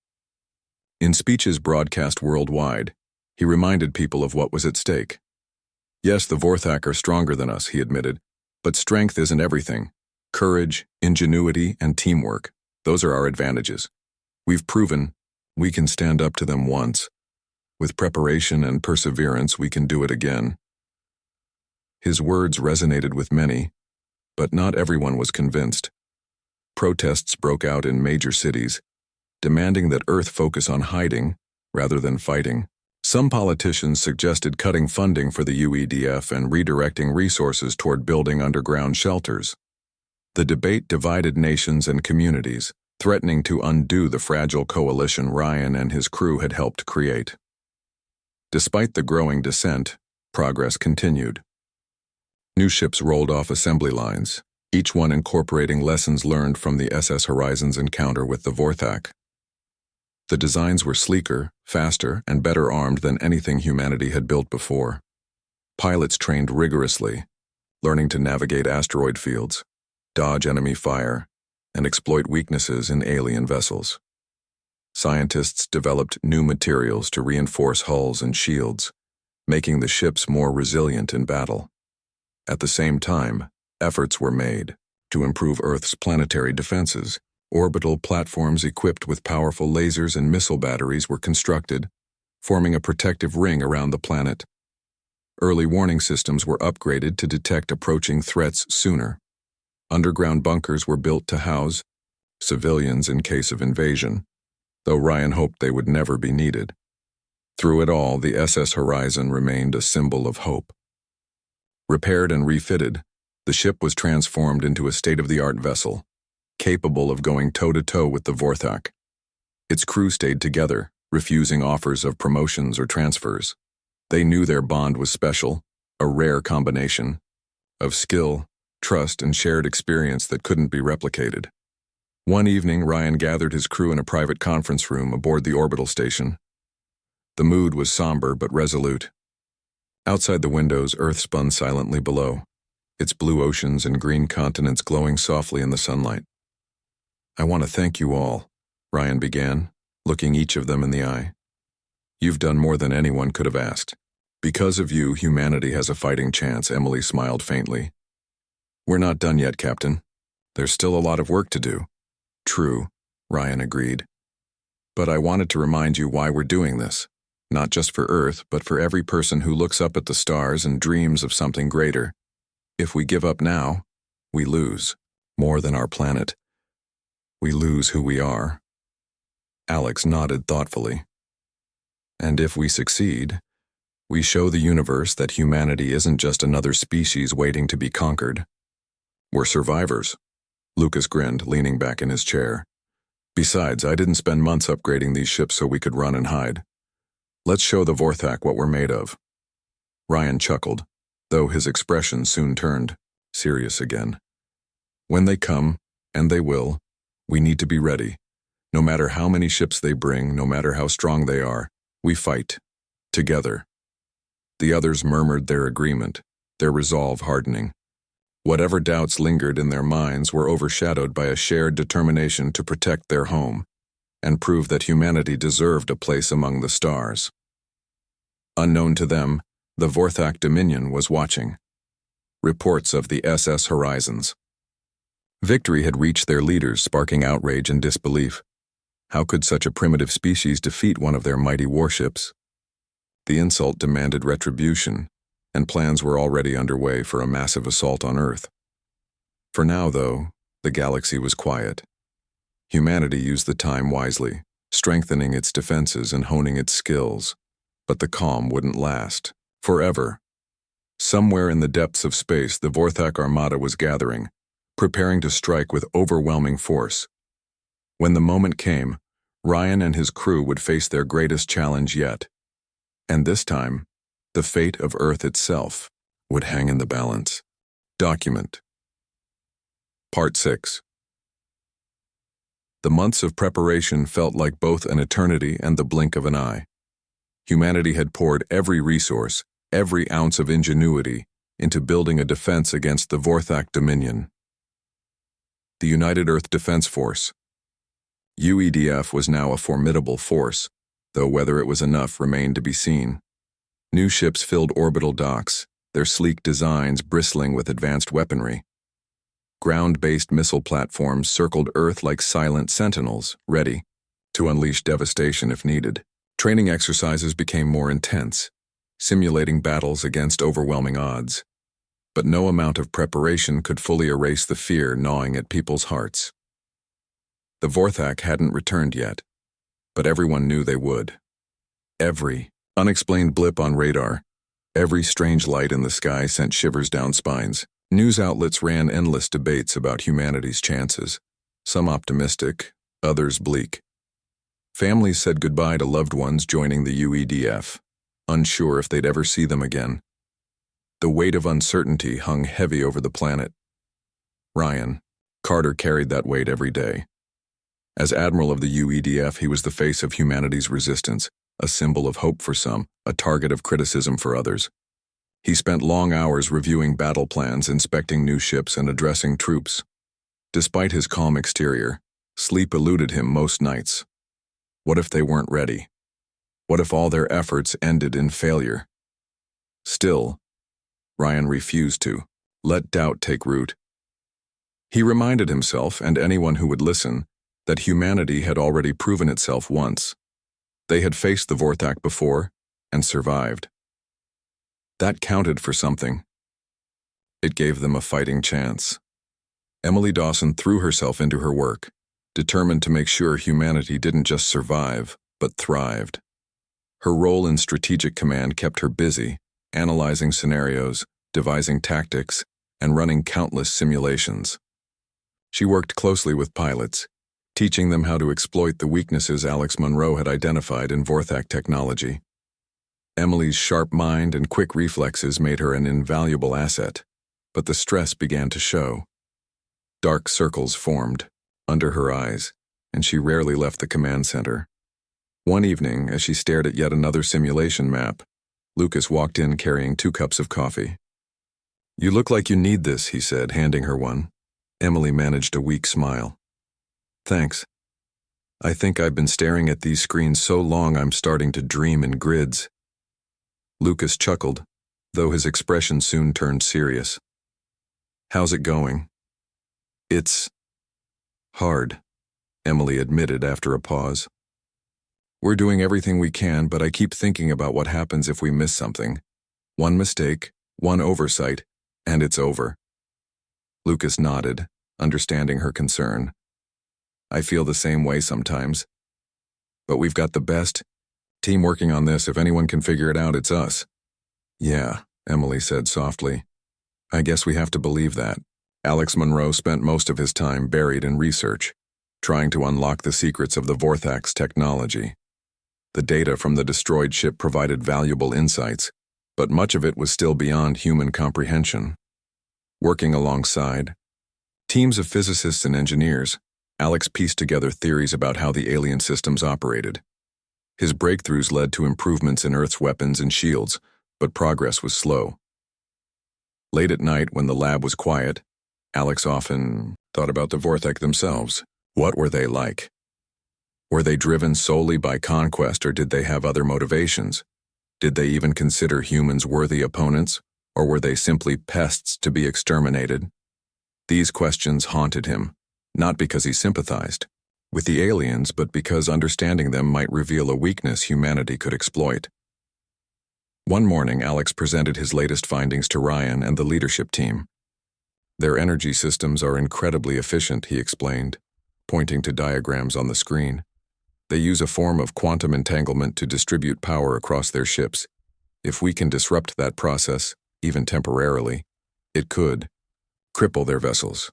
In speeches broadcast worldwide, he reminded people of what was at stake. Yes, the Vorthak are stronger than us, he admitted, but strength isn't everything. Courage, ingenuity, and teamwork, those are our advantages. We've proven we can stand up to them once. With preparation and perseverance, we can do it again. His words resonated with many, but not everyone was convinced. Protests broke out in major cities, demanding that Earth focus on hiding rather than fighting. Some politicians suggested cutting funding for the UEDF and redirecting resources toward building underground shelters. The debate divided nations and communities, threatening to undo the fragile coalition Ryan and his crew had helped create. Despite the growing dissent, progress continued. New ships rolled off assembly lines, each one incorporating lessons learned from the SS Horizon's encounter with the Vorthak. The designs were sleeker, faster, and better armed than anything humanity had built before. Pilots trained rigorously, learning to navigate asteroid fields, dodge enemy fire, and exploit weaknesses in alien vessels. Scientists developed new materials to reinforce hulls and shields, making the ships more resilient in battle. At the same time, efforts were made to improve Earth's planetary defenses. Orbital platforms equipped with powerful lasers and missile batteries were constructed, forming a protective ring around the planet. Early warning systems were upgraded to detect approaching threats sooner. Underground bunkers were built to house civilians in case of invasion, though Ryan hoped they would never be needed. Through it all, the SS Horizon remained a symbol of hope. Repaired and refitted, the ship was transformed into a state-of-the-art vessel, capable of going toe-to-toe with the Vorthak. Its crew stayed together, refusing offers of promotions or transfers. They knew their bond was special, a rare combination of skill, trust, and shared experience that couldn't be replicated. One evening, Ryan gathered his crew in a private conference room aboard the orbital station. The mood was somber but resolute. Outside the windows, Earth spun silently below, its blue oceans and green continents glowing softly in the sunlight. "I want to thank you all," Ryan began, looking each of them in the eye. "You've done more than anyone could have asked. Because of you, humanity has a fighting chance," Emily smiled faintly. "We're not done yet, Captain. There's still a lot of work to do." "True," Ryan agreed. "But I wanted to remind you why we're doing this. Not just for Earth, but for every person who looks up at the stars and dreams of something greater. If we give up now, we lose. More than our planet. We lose who we are." Alex nodded thoughtfully. "And if we succeed, we show the universe that humanity isn't just another species waiting to be conquered. We're survivors." Lucas grinned, leaning back in his chair. "Besides, I didn't spend months upgrading these ships so we could run and hide. Let's show the Vorthak what we're made of." Ryan chuckled, though his expression soon turned serious again. "When they come, and they will, we need to be ready. No matter how many ships they bring, no matter how strong they are, we fight. Together." The others murmured their agreement, their resolve hardening. Whatever doubts lingered in their minds were overshadowed by a shared determination to protect their home and prove that humanity deserved a place among the stars. Unknown to them, the Vorthak Dominion was watching. Reports of the SS Horizons. Victory had reached their leaders, sparking outrage and disbelief. How could such a primitive species defeat one of their mighty warships? The insult demanded retribution, and plans were already underway for a massive assault on Earth. For now, though, the galaxy was quiet. Humanity used the time wisely, strengthening its defenses and honing its skills. But the calm wouldn't last forever. Somewhere in the depths of space, the Vorthak Armada was gathering, preparing to strike with overwhelming force. When the moment came, Ryan and his crew would face their greatest challenge yet. And this time, the fate of Earth itself would hang in the balance. Document. Part 6. The months of preparation felt like both an eternity and the blink of an eye. Humanity had poured every resource, every ounce of ingenuity, into building a defense against the Vorthak Dominion. The United Earth Defense Force. UEDF was now a formidable force, though whether it was enough remained to be seen. New ships filled orbital docks, their sleek designs bristling with advanced weaponry. Ground-based missile platforms circled Earth like silent sentinels, ready to unleash devastation if needed. Training exercises became more intense, simulating battles against overwhelming odds. But no amount of preparation could fully erase the fear gnawing at people's hearts. The Vorthak hadn't returned yet, but everyone knew they would. Every unexplained blip on radar, every strange light in the sky sent shivers down spines. News outlets ran endless debates about humanity's chances, some optimistic, others bleak. Families said goodbye to loved ones joining the UEDF, unsure if they'd ever see them again. The weight of uncertainty hung heavy over the planet. Ryan Carter carried that weight every day. As Admiral of the UEDF, he was the face of humanity's resistance, a symbol of hope for some, a target of criticism for others. He spent long hours reviewing battle plans, inspecting new ships, and addressing troops. Despite his calm exterior, sleep eluded him most nights. What if they weren't ready? What if all their efforts ended in failure? Still, Ryan refused to let doubt take root. He reminded himself, and anyone who would listen, that humanity had already proven itself once. They had faced the Vorthak before and survived. That counted for something. It gave them a fighting chance. Emily Dawson threw herself into her work, determined to make sure humanity didn't just survive, but thrived. Her role in strategic command kept her busy, analyzing scenarios, devising tactics, and running countless simulations. She worked closely with pilots, teaching them how to exploit the weaknesses Alex Monroe had identified in Vorthak technology. Emily's sharp mind and quick reflexes made her an invaluable asset, but the stress began to show. Dark circles formed under her eyes, and she rarely left the command center. One evening, as she stared at yet another simulation map, Lucas walked in carrying 2 cups of coffee. "You look like you need this," he said, handing her one. Emily managed a weak smile. "Thanks. I think I've been staring at these screens so long I'm starting to dream in grids." Lucas chuckled, though his expression soon turned serious. "How's it going?" "It's hard," Emily admitted after a pause. "We're doing everything we can, but I keep thinking about what happens if we miss something. One mistake, one oversight, and it's over." Lucas nodded, understanding her concern. "I feel the same way sometimes. But we've got the best team working on this. If anyone can figure it out, it's us." "Yeah," Emily said softly. "I guess we have to believe that." Alex Monroe spent most of his time buried in research, trying to unlock the secrets of the Vorthak's technology. The data from the destroyed ship provided valuable insights, but much of it was still beyond human comprehension. Working alongside teams of physicists and engineers, Alex pieced together theories about how the alien systems operated. His breakthroughs led to improvements in Earth's weapons and shields, but progress was slow. Late at night, when the lab was quiet, Alex often thought about the Vorthak themselves. What were they like? Were they driven solely by conquest, or did they have other motivations? Did they even consider humans worthy opponents, or were they simply pests to be exterminated? These questions haunted him, not because he sympathized with the aliens, but because understanding them might reveal a weakness humanity could exploit. One morning, Alex presented his latest findings to Ryan and the leadership team. "Their energy systems are incredibly efficient," he explained, pointing to diagrams on the screen. "They use a form of quantum entanglement to distribute power across their ships. If we can disrupt that process, even temporarily, it could cripple their vessels."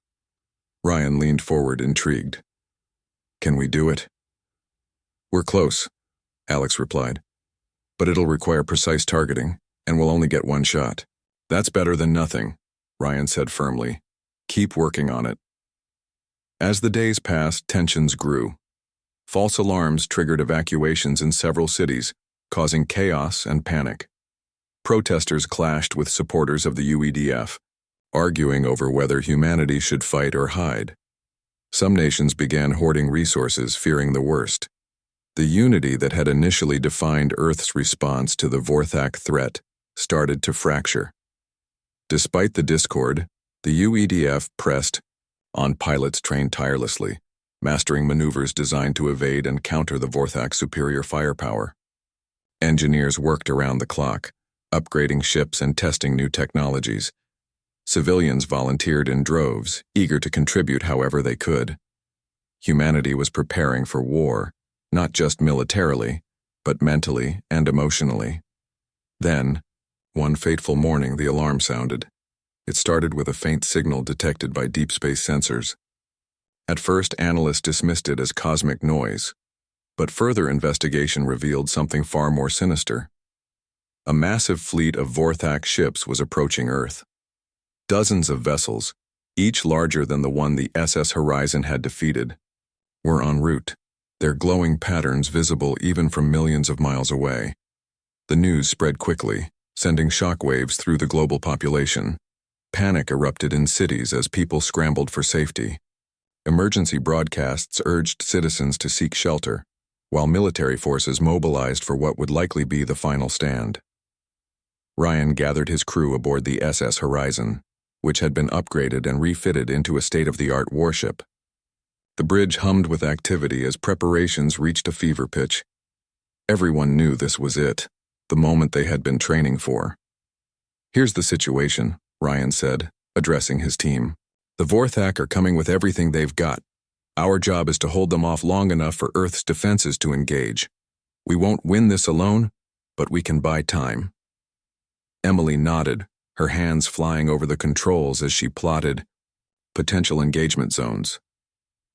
Ryan leaned forward, intrigued. "Can we do it?" "We're close," Alex replied. "But it'll require precise targeting, and we'll only get one shot." "That's better than nothing," Ryan said firmly. "Keep working on it." As the days passed, tensions grew. False alarms triggered evacuations in several cities, causing chaos and panic. Protesters clashed with supporters of the UEDF, arguing over whether humanity should fight or hide. Some nations began hoarding resources, fearing the worst. The unity that had initially defined Earth's response to the Vorthak threat started to fracture. Despite the discord, the UEDF pressed on, pilots trained tirelessly, mastering maneuvers designed to evade and counter the Vorthak's superior firepower. Engineers worked around the clock, upgrading ships and testing new technologies. Civilians volunteered in droves, eager to contribute however they could. Humanity was preparing for war, not just militarily, but mentally and emotionally. Then, one fateful morning, the alarm sounded. It started with a faint signal detected by deep space sensors. At first, analysts dismissed it as cosmic noise, but further investigation revealed something far more sinister. A massive fleet of Vorthak ships was approaching Earth. Dozens of vessels, each larger than the one the SS Horizon had defeated, were en route, their glowing patterns visible even from millions of miles away. The news spread quickly, sending shockwaves through the global population. Panic erupted in cities as people scrambled for safety. Emergency broadcasts urged citizens to seek shelter, while military forces mobilized for what would likely be the final stand. Ryan gathered his crew aboard the SS Horizon, which had been upgraded and refitted into a state-of-the-art warship. The bridge hummed with activity as preparations reached a fever pitch. Everyone knew this was it, the moment they had been training for. "Here's the situation," Ryan said, addressing his team. "The Vorthak are coming with everything they've got. Our job is to hold them off long enough for Earth's defenses to engage. We won't win this alone, but we can buy time." Emily nodded, her hands flying over the controls as she plotted potential engagement zones.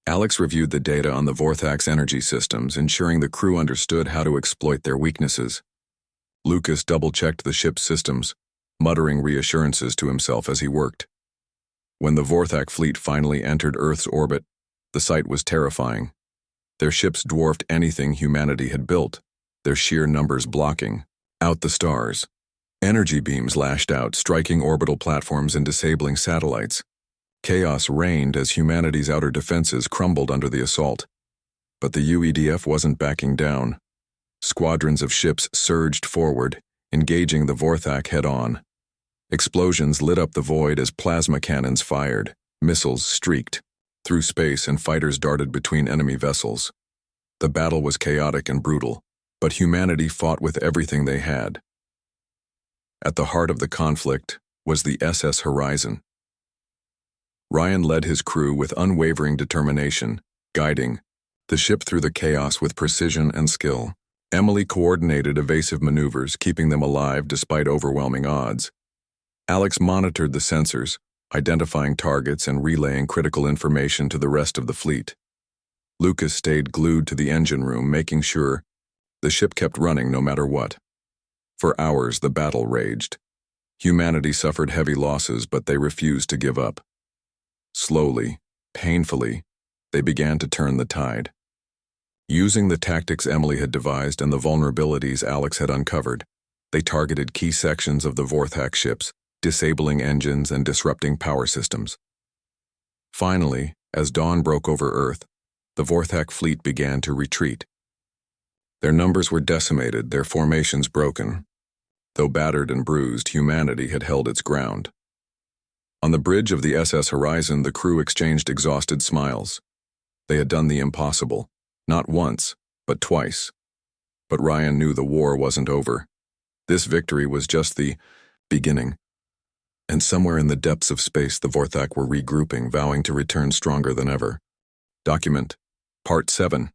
Alex reviewed the data on the Vorthak's energy systems, ensuring the crew understood how to exploit their weaknesses. Lucas double-checked the ship's systems, muttering reassurances to himself as he worked. When the Vorthak fleet finally entered Earth's orbit, the sight was terrifying. Their ships dwarfed anything humanity had built, their sheer numbers blocking out the stars. Energy beams lashed out, striking orbital platforms and disabling satellites. Chaos reigned as humanity's outer defenses crumbled under the assault. But the UEDF wasn't backing down. Squadrons of ships surged forward, engaging the Vorthak head-on. Explosions lit up the void as plasma cannons fired, missiles streaked through space, and fighters darted between enemy vessels. The battle was chaotic and brutal, but humanity fought with everything they had. At the heart of the conflict was the SS Horizon. Ryan led his crew with unwavering determination, guiding the ship through the chaos with precision and skill. Emily coordinated evasive maneuvers, keeping them alive despite overwhelming odds. Alex monitored the sensors, identifying targets and relaying critical information to the rest of the fleet. Lucas stayed glued to the engine room, making sure the ship kept running no matter what. For hours, the battle raged. Humanity suffered heavy losses, but they refused to give up. Slowly, painfully, they began to turn the tide. Using the tactics Emily had devised and the vulnerabilities Alex had uncovered, they targeted key sections of the Vorthak ships, disabling engines and disrupting power systems. Finally, as dawn broke over Earth, the Vorthak fleet began to retreat. Their numbers were decimated, their formations broken. Though battered and bruised, humanity had held its ground. On the bridge of the SS Horizon, the crew exchanged exhausted smiles. They had done the impossible, not once, but twice. But Ryan knew the war wasn't over. This victory was just the beginning. And somewhere in the depths of space, the Vorthak were regrouping, vowing to return stronger than ever. Document Part 7.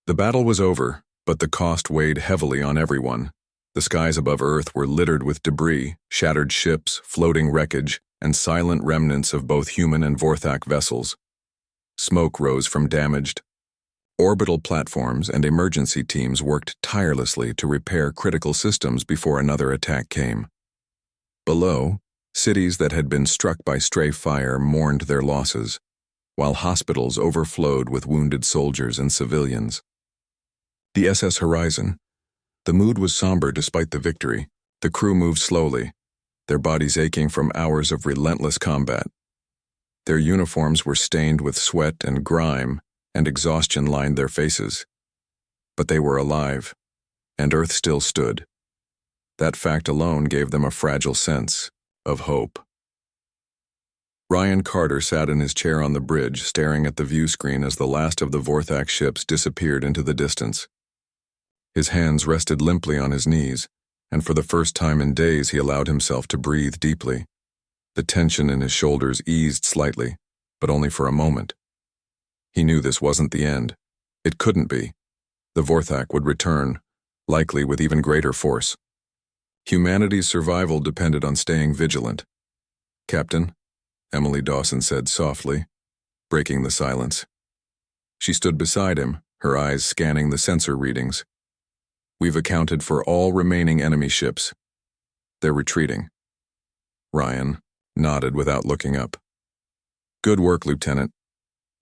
The battle was over, but the cost weighed heavily on everyone. The skies above Earth were littered with debris, shattered ships, floating wreckage, and silent remnants of both human and Vorthak vessels. Smoke rose from damaged orbital platforms, and emergency teams worked tirelessly to repair critical systems before another attack came. Below, cities that had been struck by stray fire mourned their losses, while hospitals overflowed with wounded soldiers and civilians. The SS Horizon. The mood was somber despite the victory. The crew moved slowly, their bodies aching from hours of relentless combat. Their uniforms were stained with sweat and grime, and exhaustion lined their faces. But they were alive, and Earth still stood. That fact alone gave them a fragile sense of hope. Ryan Carter sat in his chair on the bridge, staring at the view screen as the last of the Vorthak ships disappeared into the distance. His hands rested limply on his knees, and for the first time in days he allowed himself to breathe deeply. The tension in his shoulders eased slightly, but only for a moment. He knew this wasn't the end. It couldn't be. The Vorthak would return, likely with even greater force. Humanity's survival depended on staying vigilant. "Captain," Emily Dawson said softly, breaking the silence. She stood beside him, her eyes scanning the sensor readings. We've accounted for all remaining enemy ships. They're retreating. Ryan nodded without looking up. Good work, Lieutenant.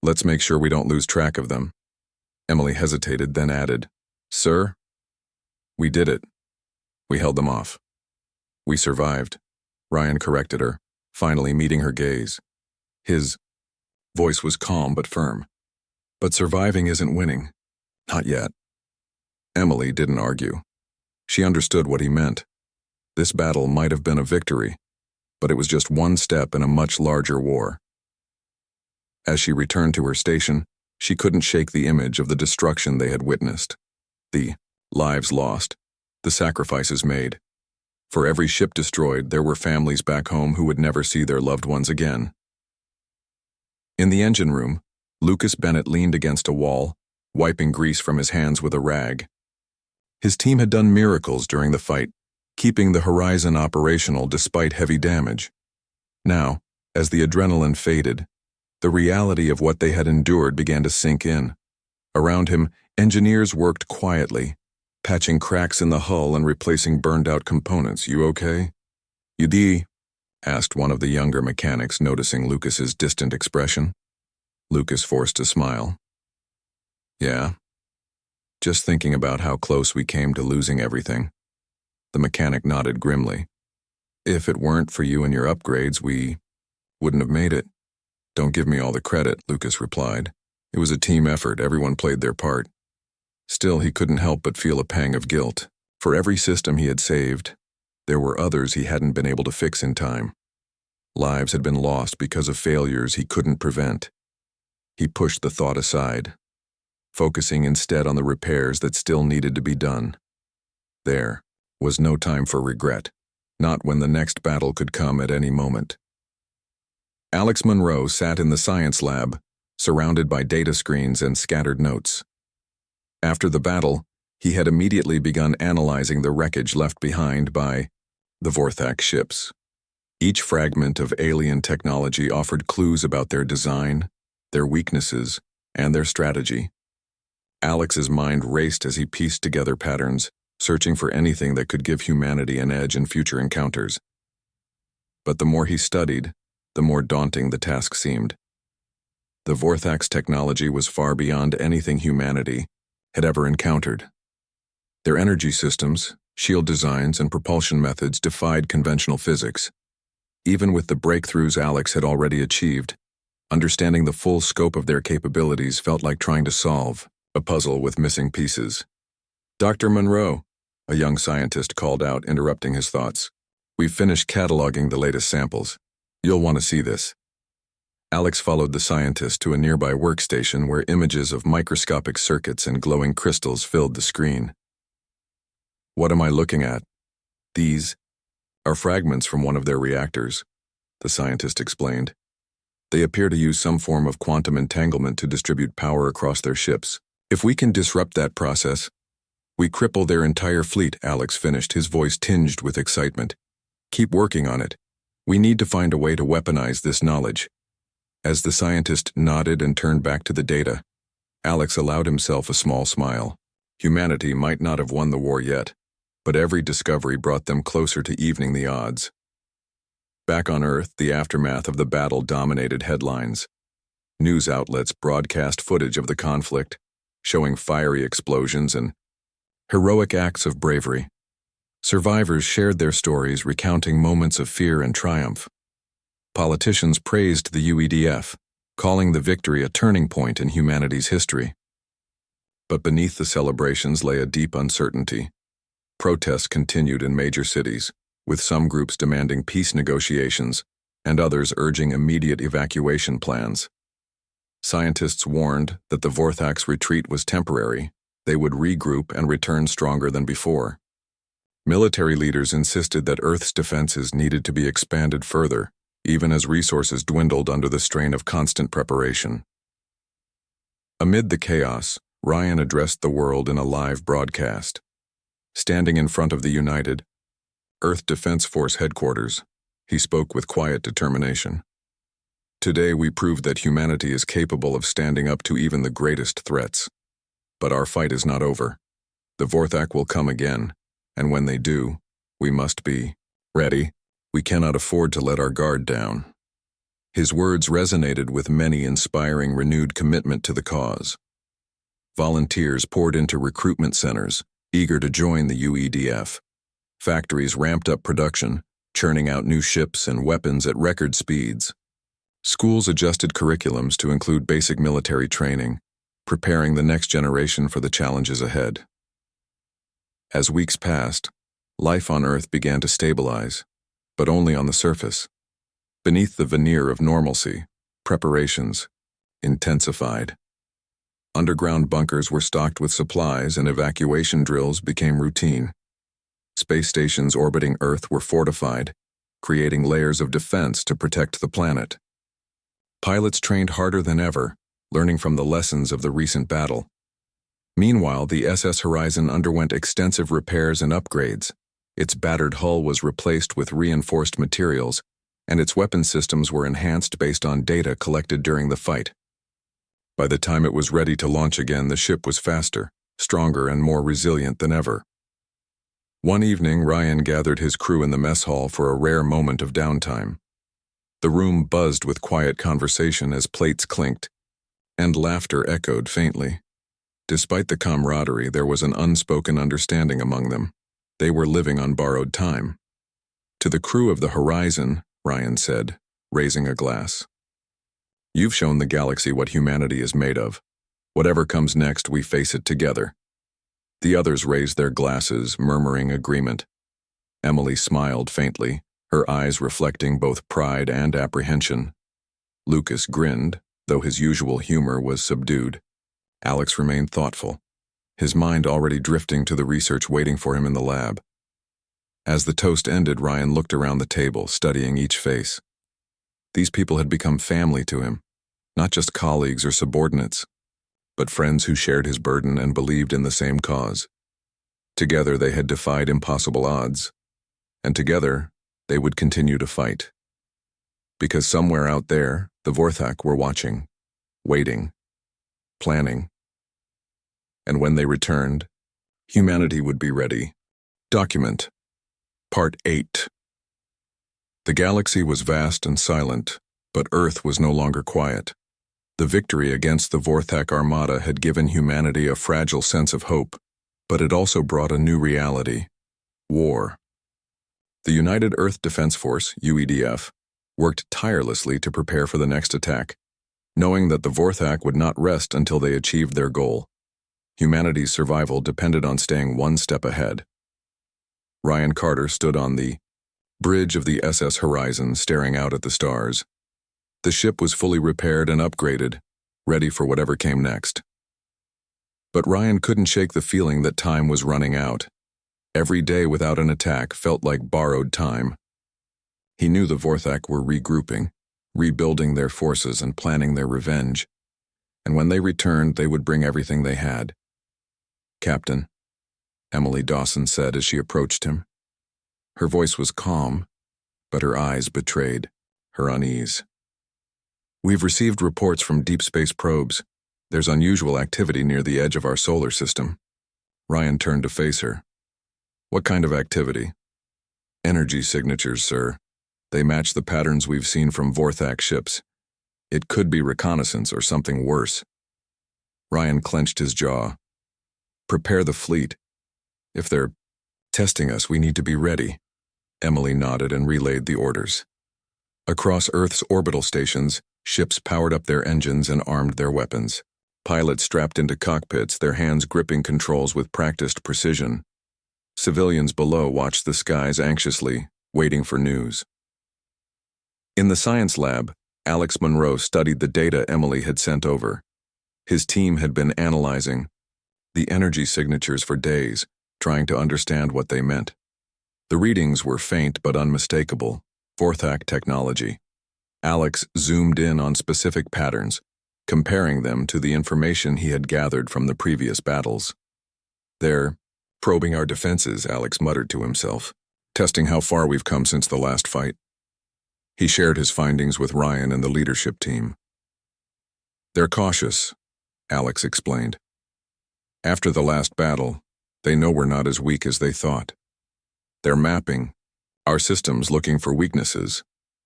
Let's make sure we don't lose track of them. Emily hesitated, then added, Sir? We did it. We held them off. We survived. Ryan corrected her, finally meeting her gaze. His voice was calm but firm. But surviving isn't winning. Not yet. Emily didn't argue. She understood what he meant. This battle might have been a victory, but it was just one step in a much larger war. As she returned to her station, she couldn't shake the image of the destruction they had witnessed. The lives lost, the sacrifices made. For every ship destroyed, there were families back home who would never see their loved ones again. In the engine room, Lucas Bennett leaned against a wall, wiping grease from his hands with a rag. His team had done miracles during the fight, keeping the Horizon operational despite heavy damage. Now, as the adrenaline faded, the reality of what they had endured began to sink in. Around him, engineers worked quietly, patching cracks in the hull and replacing burned-out components. You okay? You dee? Asked one of the younger mechanics, noticing Lucas's distant expression. Lucas forced a smile. Yeah. Just thinking about how close we came to losing everything. The mechanic nodded grimly. If it weren't for you and your upgrades, we wouldn't have made it. Don't give me all the credit, Lucas replied. It was a team effort, everyone played their part. Still, he couldn't help but feel a pang of guilt. For every system he had saved, there were others he hadn't been able to fix in time. Lives had been lost because of failures he couldn't prevent. He pushed the thought aside, focusing instead on the repairs that still needed to be done. There was no time for regret, not when the next battle could come at any moment. Alex Monroe sat in the science lab, surrounded by data screens and scattered notes. After the battle, he had immediately begun analyzing the wreckage left behind by the Vorthax ships. Each fragment of alien technology offered clues about their design, their weaknesses, and their strategy. Alex's mind raced as he pieced together patterns, searching for anything that could give humanity an edge in future encounters. But the more he studied, the more daunting the task seemed. The Vorthax technology was far beyond anything humanity had ever encountered. Their energy systems, shield designs, and propulsion methods defied conventional physics. Even with the breakthroughs Alex had already achieved, understanding the full scope of their capabilities felt like trying to solve a puzzle with missing pieces. Dr. Monroe, a young scientist called out, interrupting his thoughts. We've finished cataloging the latest samples. You'll want to see this. Alex followed the scientist to a nearby workstation where images of microscopic circuits and glowing crystals filled the screen. What am I looking at? These are fragments from one of their reactors, the scientist explained. They appear to use some form of quantum entanglement to distribute power across their ships. If we can disrupt that process, we cripple their entire fleet, Alex finished, his voice tinged with excitement. Keep working on it. We need to find a way to weaponize this knowledge. As the scientist nodded and turned back to the data, Alex allowed himself a small smile. Humanity might not have won the war yet, but every discovery brought them closer to evening the odds. Back on Earth, the aftermath of the battle dominated headlines. News outlets broadcast footage of the conflict, showing fiery explosions and heroic acts of bravery. Survivors shared their stories, recounting moments of fear and triumph. Politicians praised the UEDF, calling the victory a turning point in humanity's history. But beneath the celebrations lay a deep uncertainty. Protests continued in major cities, with some groups demanding peace negotiations and others urging immediate evacuation plans. Scientists warned that the Vorthax retreat was temporary. They would regroup and return stronger than before. Military leaders insisted that Earth's defenses needed to be expanded further, even as resources dwindled under the strain of constant preparation. Amid the chaos, Ryan addressed the world in a live broadcast. Standing in front of the United Earth Defense Force headquarters, he spoke with quiet determination. Today we proved that humanity is capable of standing up to even the greatest threats. But our fight is not over. The Vorthak will come again, and when they do, we must be ready. We cannot afford to let our guard down." His words resonated with many, inspiring renewed commitment to the cause. Volunteers poured into recruitment centers, eager to join the UEDF. Factories ramped up production, churning out new ships and weapons at record speeds. Schools adjusted curriculums to include basic military training, preparing the next generation for the challenges ahead. As weeks passed, life on Earth began to stabilize, but only on the surface. Beneath the veneer of normalcy, preparations intensified. Underground bunkers were stocked with supplies and evacuation drills became routine. Space stations orbiting Earth were fortified, creating layers of defense to protect the planet. Pilots trained harder than ever, learning from the lessons of the recent battle. Meanwhile, the SS Horizon underwent extensive repairs and upgrades. Its battered hull was replaced with reinforced materials, and its weapon systems were enhanced based on data collected during the fight. By the time it was ready to launch again, the ship was faster, stronger, and more resilient than ever. One evening, Ryan gathered his crew in the mess hall for a rare moment of downtime. The room buzzed with quiet conversation as plates clinked, and laughter echoed faintly. Despite the camaraderie, there was an unspoken understanding among them. They were living on borrowed time. "To the crew of the Horizon," Ryan said, raising a glass. "You've shown the galaxy what humanity is made of. Whatever comes next, we face it together." The others raised their glasses, murmuring agreement. Emily smiled faintly, her eyes reflecting both pride and apprehension. Lucas grinned, though his usual humor was subdued. Alex remained thoughtful, his mind already drifting to the research waiting for him in the lab. As the toast ended, Ryan looked around the table, studying each face. These people had become family to him, not just colleagues or subordinates, but friends who shared his burden and believed in the same cause. Together they had defied impossible odds, and together they would continue to fight. Because somewhere out there, the Vorthak were watching, waiting, planning. And when they returned, humanity would be ready. Document. Part 8. The galaxy was vast and silent, but Earth was no longer quiet. The victory against the Vorthak Armada had given humanity a fragile sense of hope, but it also brought a new reality: war. The United Earth Defense Force, UEDF, worked tirelessly to prepare for the next attack, knowing that the Vorthak would not rest until they achieved their goal. Humanity's survival depended on staying one step ahead. Ryan Carter stood on the bridge of the SS Horizon, staring out at the stars. The ship was fully repaired and upgraded, ready for whatever came next. But Ryan couldn't shake the feeling that time was running out. Every day without an attack felt like borrowed time. He knew the Vorthak were regrouping, rebuilding their forces and planning their revenge. And when they returned, they would bring everything they had. "Captain," Emily Dawson said as she approached him. Her voice was calm, but her eyes betrayed her unease. "We've received reports from deep space probes. There's unusual activity near the edge of our solar system." Ryan turned to face her. "What kind of activity?" "Energy signatures, sir. They match the patterns we've seen from Vorthak ships. It could be reconnaissance or something worse." Ryan clenched his jaw. "Prepare the fleet. If they're testing us, we need to be ready." Emily nodded and relayed the orders. Across Earth's orbital stations, ships powered up their engines and armed their weapons. Pilots strapped into cockpits, their hands gripping controls with practiced precision. Civilians below watched the skies anxiously, waiting for news. In the science lab, Alex Monroe studied the data Emily had sent over. His team had been analyzing the energy signatures for days, trying to understand what they meant. The readings were faint but unmistakable: Vorthak technology. Alex zoomed in on specific patterns, comparing them to the information he had gathered from the previous battles. "They're probing our defenses," Alex muttered to himself, "testing how far we've come since the last fight." He shared his findings with Ryan and the leadership team. "They're cautious," Alex explained. "After the last battle, They know we're not as weak as they thought. They're mapping our systems, looking for weaknesses.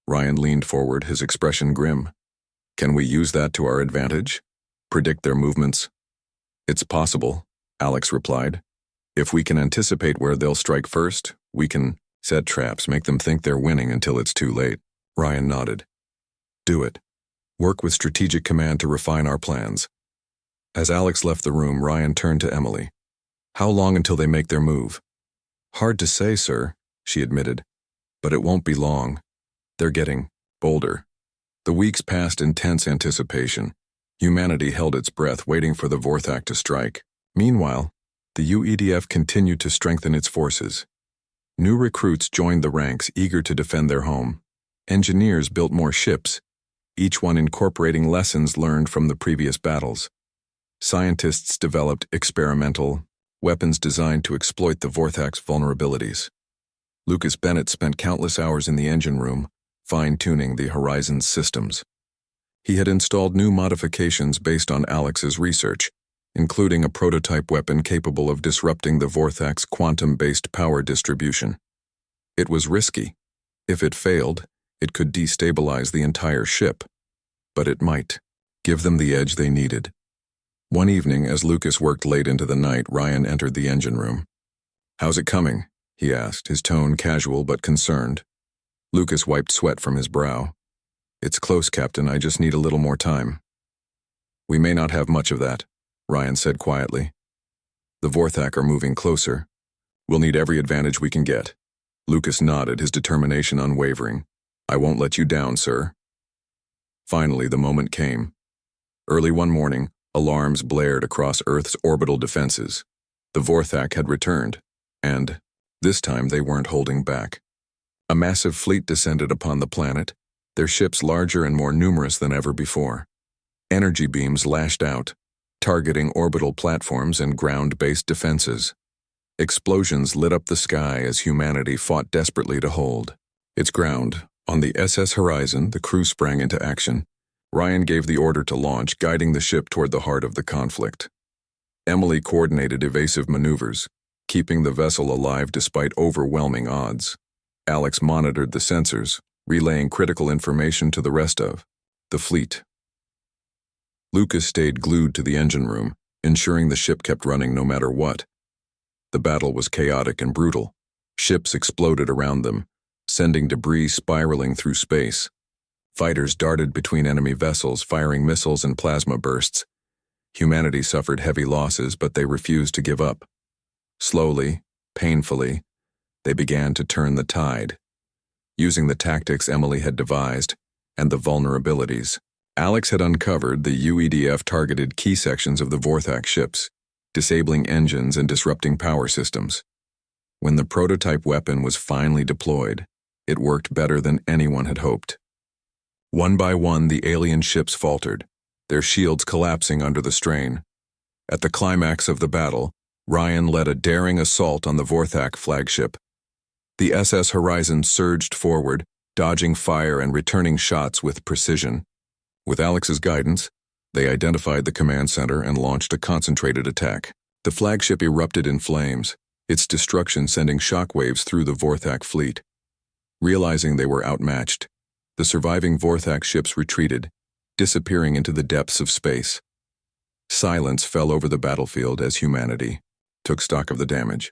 Ryan leaned forward, his expression grim. Can we use that to our advantage? Predict their movements? It's possible, Alex replied. If we can anticipate where they'll strike first, we can set traps, make them think they're winning until it's too late. Ryan nodded. Do it. Work with Strategic Command to refine our plans. As Alex left the room, Ryan turned to Emily. How long until they make their move? Hard to say, sir, she admitted. But it won't be long. They're getting bolder. The weeks passed in tense anticipation. Humanity held its breath, waiting for the Vorthak to strike. Meanwhile, the UEDF continued to strengthen its forces. New recruits joined the ranks, eager to defend their home. Engineers built more ships, each one incorporating lessons learned from the previous battles. Scientists developed experimental weapons designed to exploit the Vorthak's vulnerabilities. Lucas Bennett spent countless hours in the engine room, fine-tuning the Horizon's systems. He had installed new modifications based on Alex's research, including a prototype weapon capable of disrupting the Vorthak's quantum-based power distribution. It was risky. If it failed, it could destabilize the entire ship. But it might give them the edge they needed. One evening, as Lucas worked late into the night, Ryan entered the engine room. How's it coming? He asked, his tone casual but concerned. Lucas wiped sweat from his brow. It's close, Captain. I just need a little more time. We may not have much of that, Ryan said quietly. The Vorthak are moving closer. We'll need every advantage we can get. Lucas nodded, his determination unwavering. I won't let you down, sir. Finally, the moment came. Early one morning, alarms blared across Earth's orbital defenses. The Vorthak had returned, and this time they weren't holding back. A massive fleet descended upon the planet, their ships larger and more numerous than ever before. Energy beams lashed out, targeting orbital platforms and ground-based defenses. Explosions lit up the sky as humanity fought desperately to hold its ground. On the SS Horizon, the crew sprang into action. Ryan gave the order to launch, guiding the ship toward the heart of the conflict. Emily coordinated evasive maneuvers, keeping the vessel alive despite overwhelming odds. Alex monitored the sensors, relaying critical information to the rest of the fleet. Lucas stayed glued to the engine room, ensuring the ship kept running no matter what. The battle was chaotic and brutal. Ships exploded around them, sending debris spiraling through space. Fighters darted between enemy vessels, firing missiles and plasma bursts. Humanity suffered heavy losses, but they refused to give up. Slowly, painfully, they began to turn the tide. Using the tactics Emily had devised and the vulnerabilities, Alex had uncovered the UEDF targeted key sections of the Vorthak ships, disabling engines and disrupting power systems. When the prototype weapon was finally deployed, it worked better than anyone had hoped. One by one, the alien ships faltered, their shields collapsing under the strain. At the climax of the battle, Ryan led a daring assault on the Vorthak flagship. The SS Horizon surged forward, dodging fire and returning shots with precision. With Alex's guidance, they identified the command center and launched a concentrated attack. The flagship erupted in flames, its destruction sending shockwaves through the Vorthak fleet. Realizing they were outmatched, the surviving Vorthak ships retreated, disappearing into the depths of space. Silence fell over the battlefield as humanity took stock of the damage.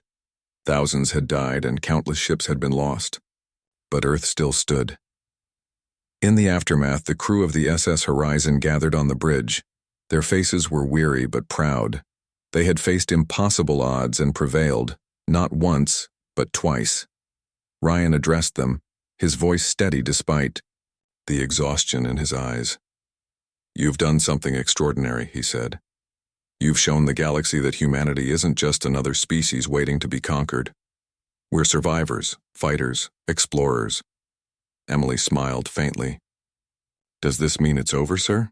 Thousands had died and countless ships had been lost. But Earth still stood. In the aftermath, the crew of the SS Horizon gathered on the bridge. Their faces were weary but proud. They had faced impossible odds and prevailed, not once, but twice. Ryan addressed them, his voice steady despite the exhaustion in his eyes. You've done something extraordinary, he said. You've shown the galaxy that humanity isn't just another species waiting to be conquered. We're survivors, fighters, explorers. Emily smiled faintly. Does this mean it's over, sir?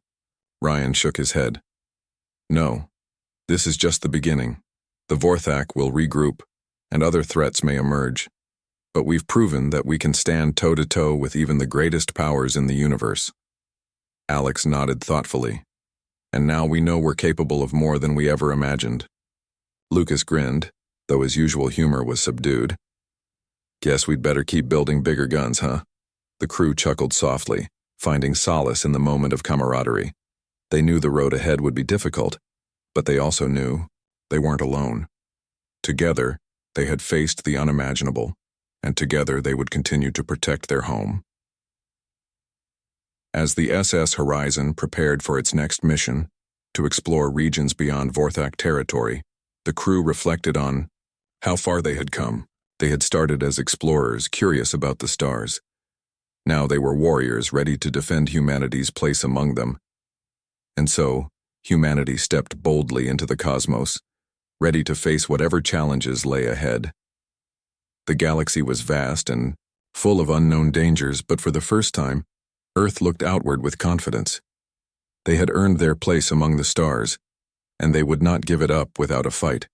Ryan shook his head. No. This is just the beginning. The Vorthak will regroup, and other threats may emerge. But we've proven that we can stand toe-to-toe with even the greatest powers in the universe. Alex nodded thoughtfully. And now we know we're capable of more than we ever imagined. Lucas grinned. though his usual humor was subdued. "Guess we'd better keep building bigger guns, huh?" The crew chuckled softly, finding solace in the moment of camaraderie. They knew the road ahead would be difficult, but they also knew they weren't alone. Together, they had faced the unimaginable, and together they would continue to protect their home. As the SS Horizon prepared for its next mission, to explore regions beyond Vorthak territory, the crew reflected on how far they had come. They had started as explorers, curious about the stars. Now they were warriors, ready to defend humanity's place among them. And so, humanity stepped boldly into the cosmos, ready to face whatever challenges lay ahead. The galaxy was vast and full of unknown dangers, but for the first time, Earth looked outward with confidence. They had earned their place among the stars, and they would not give it up without a fight.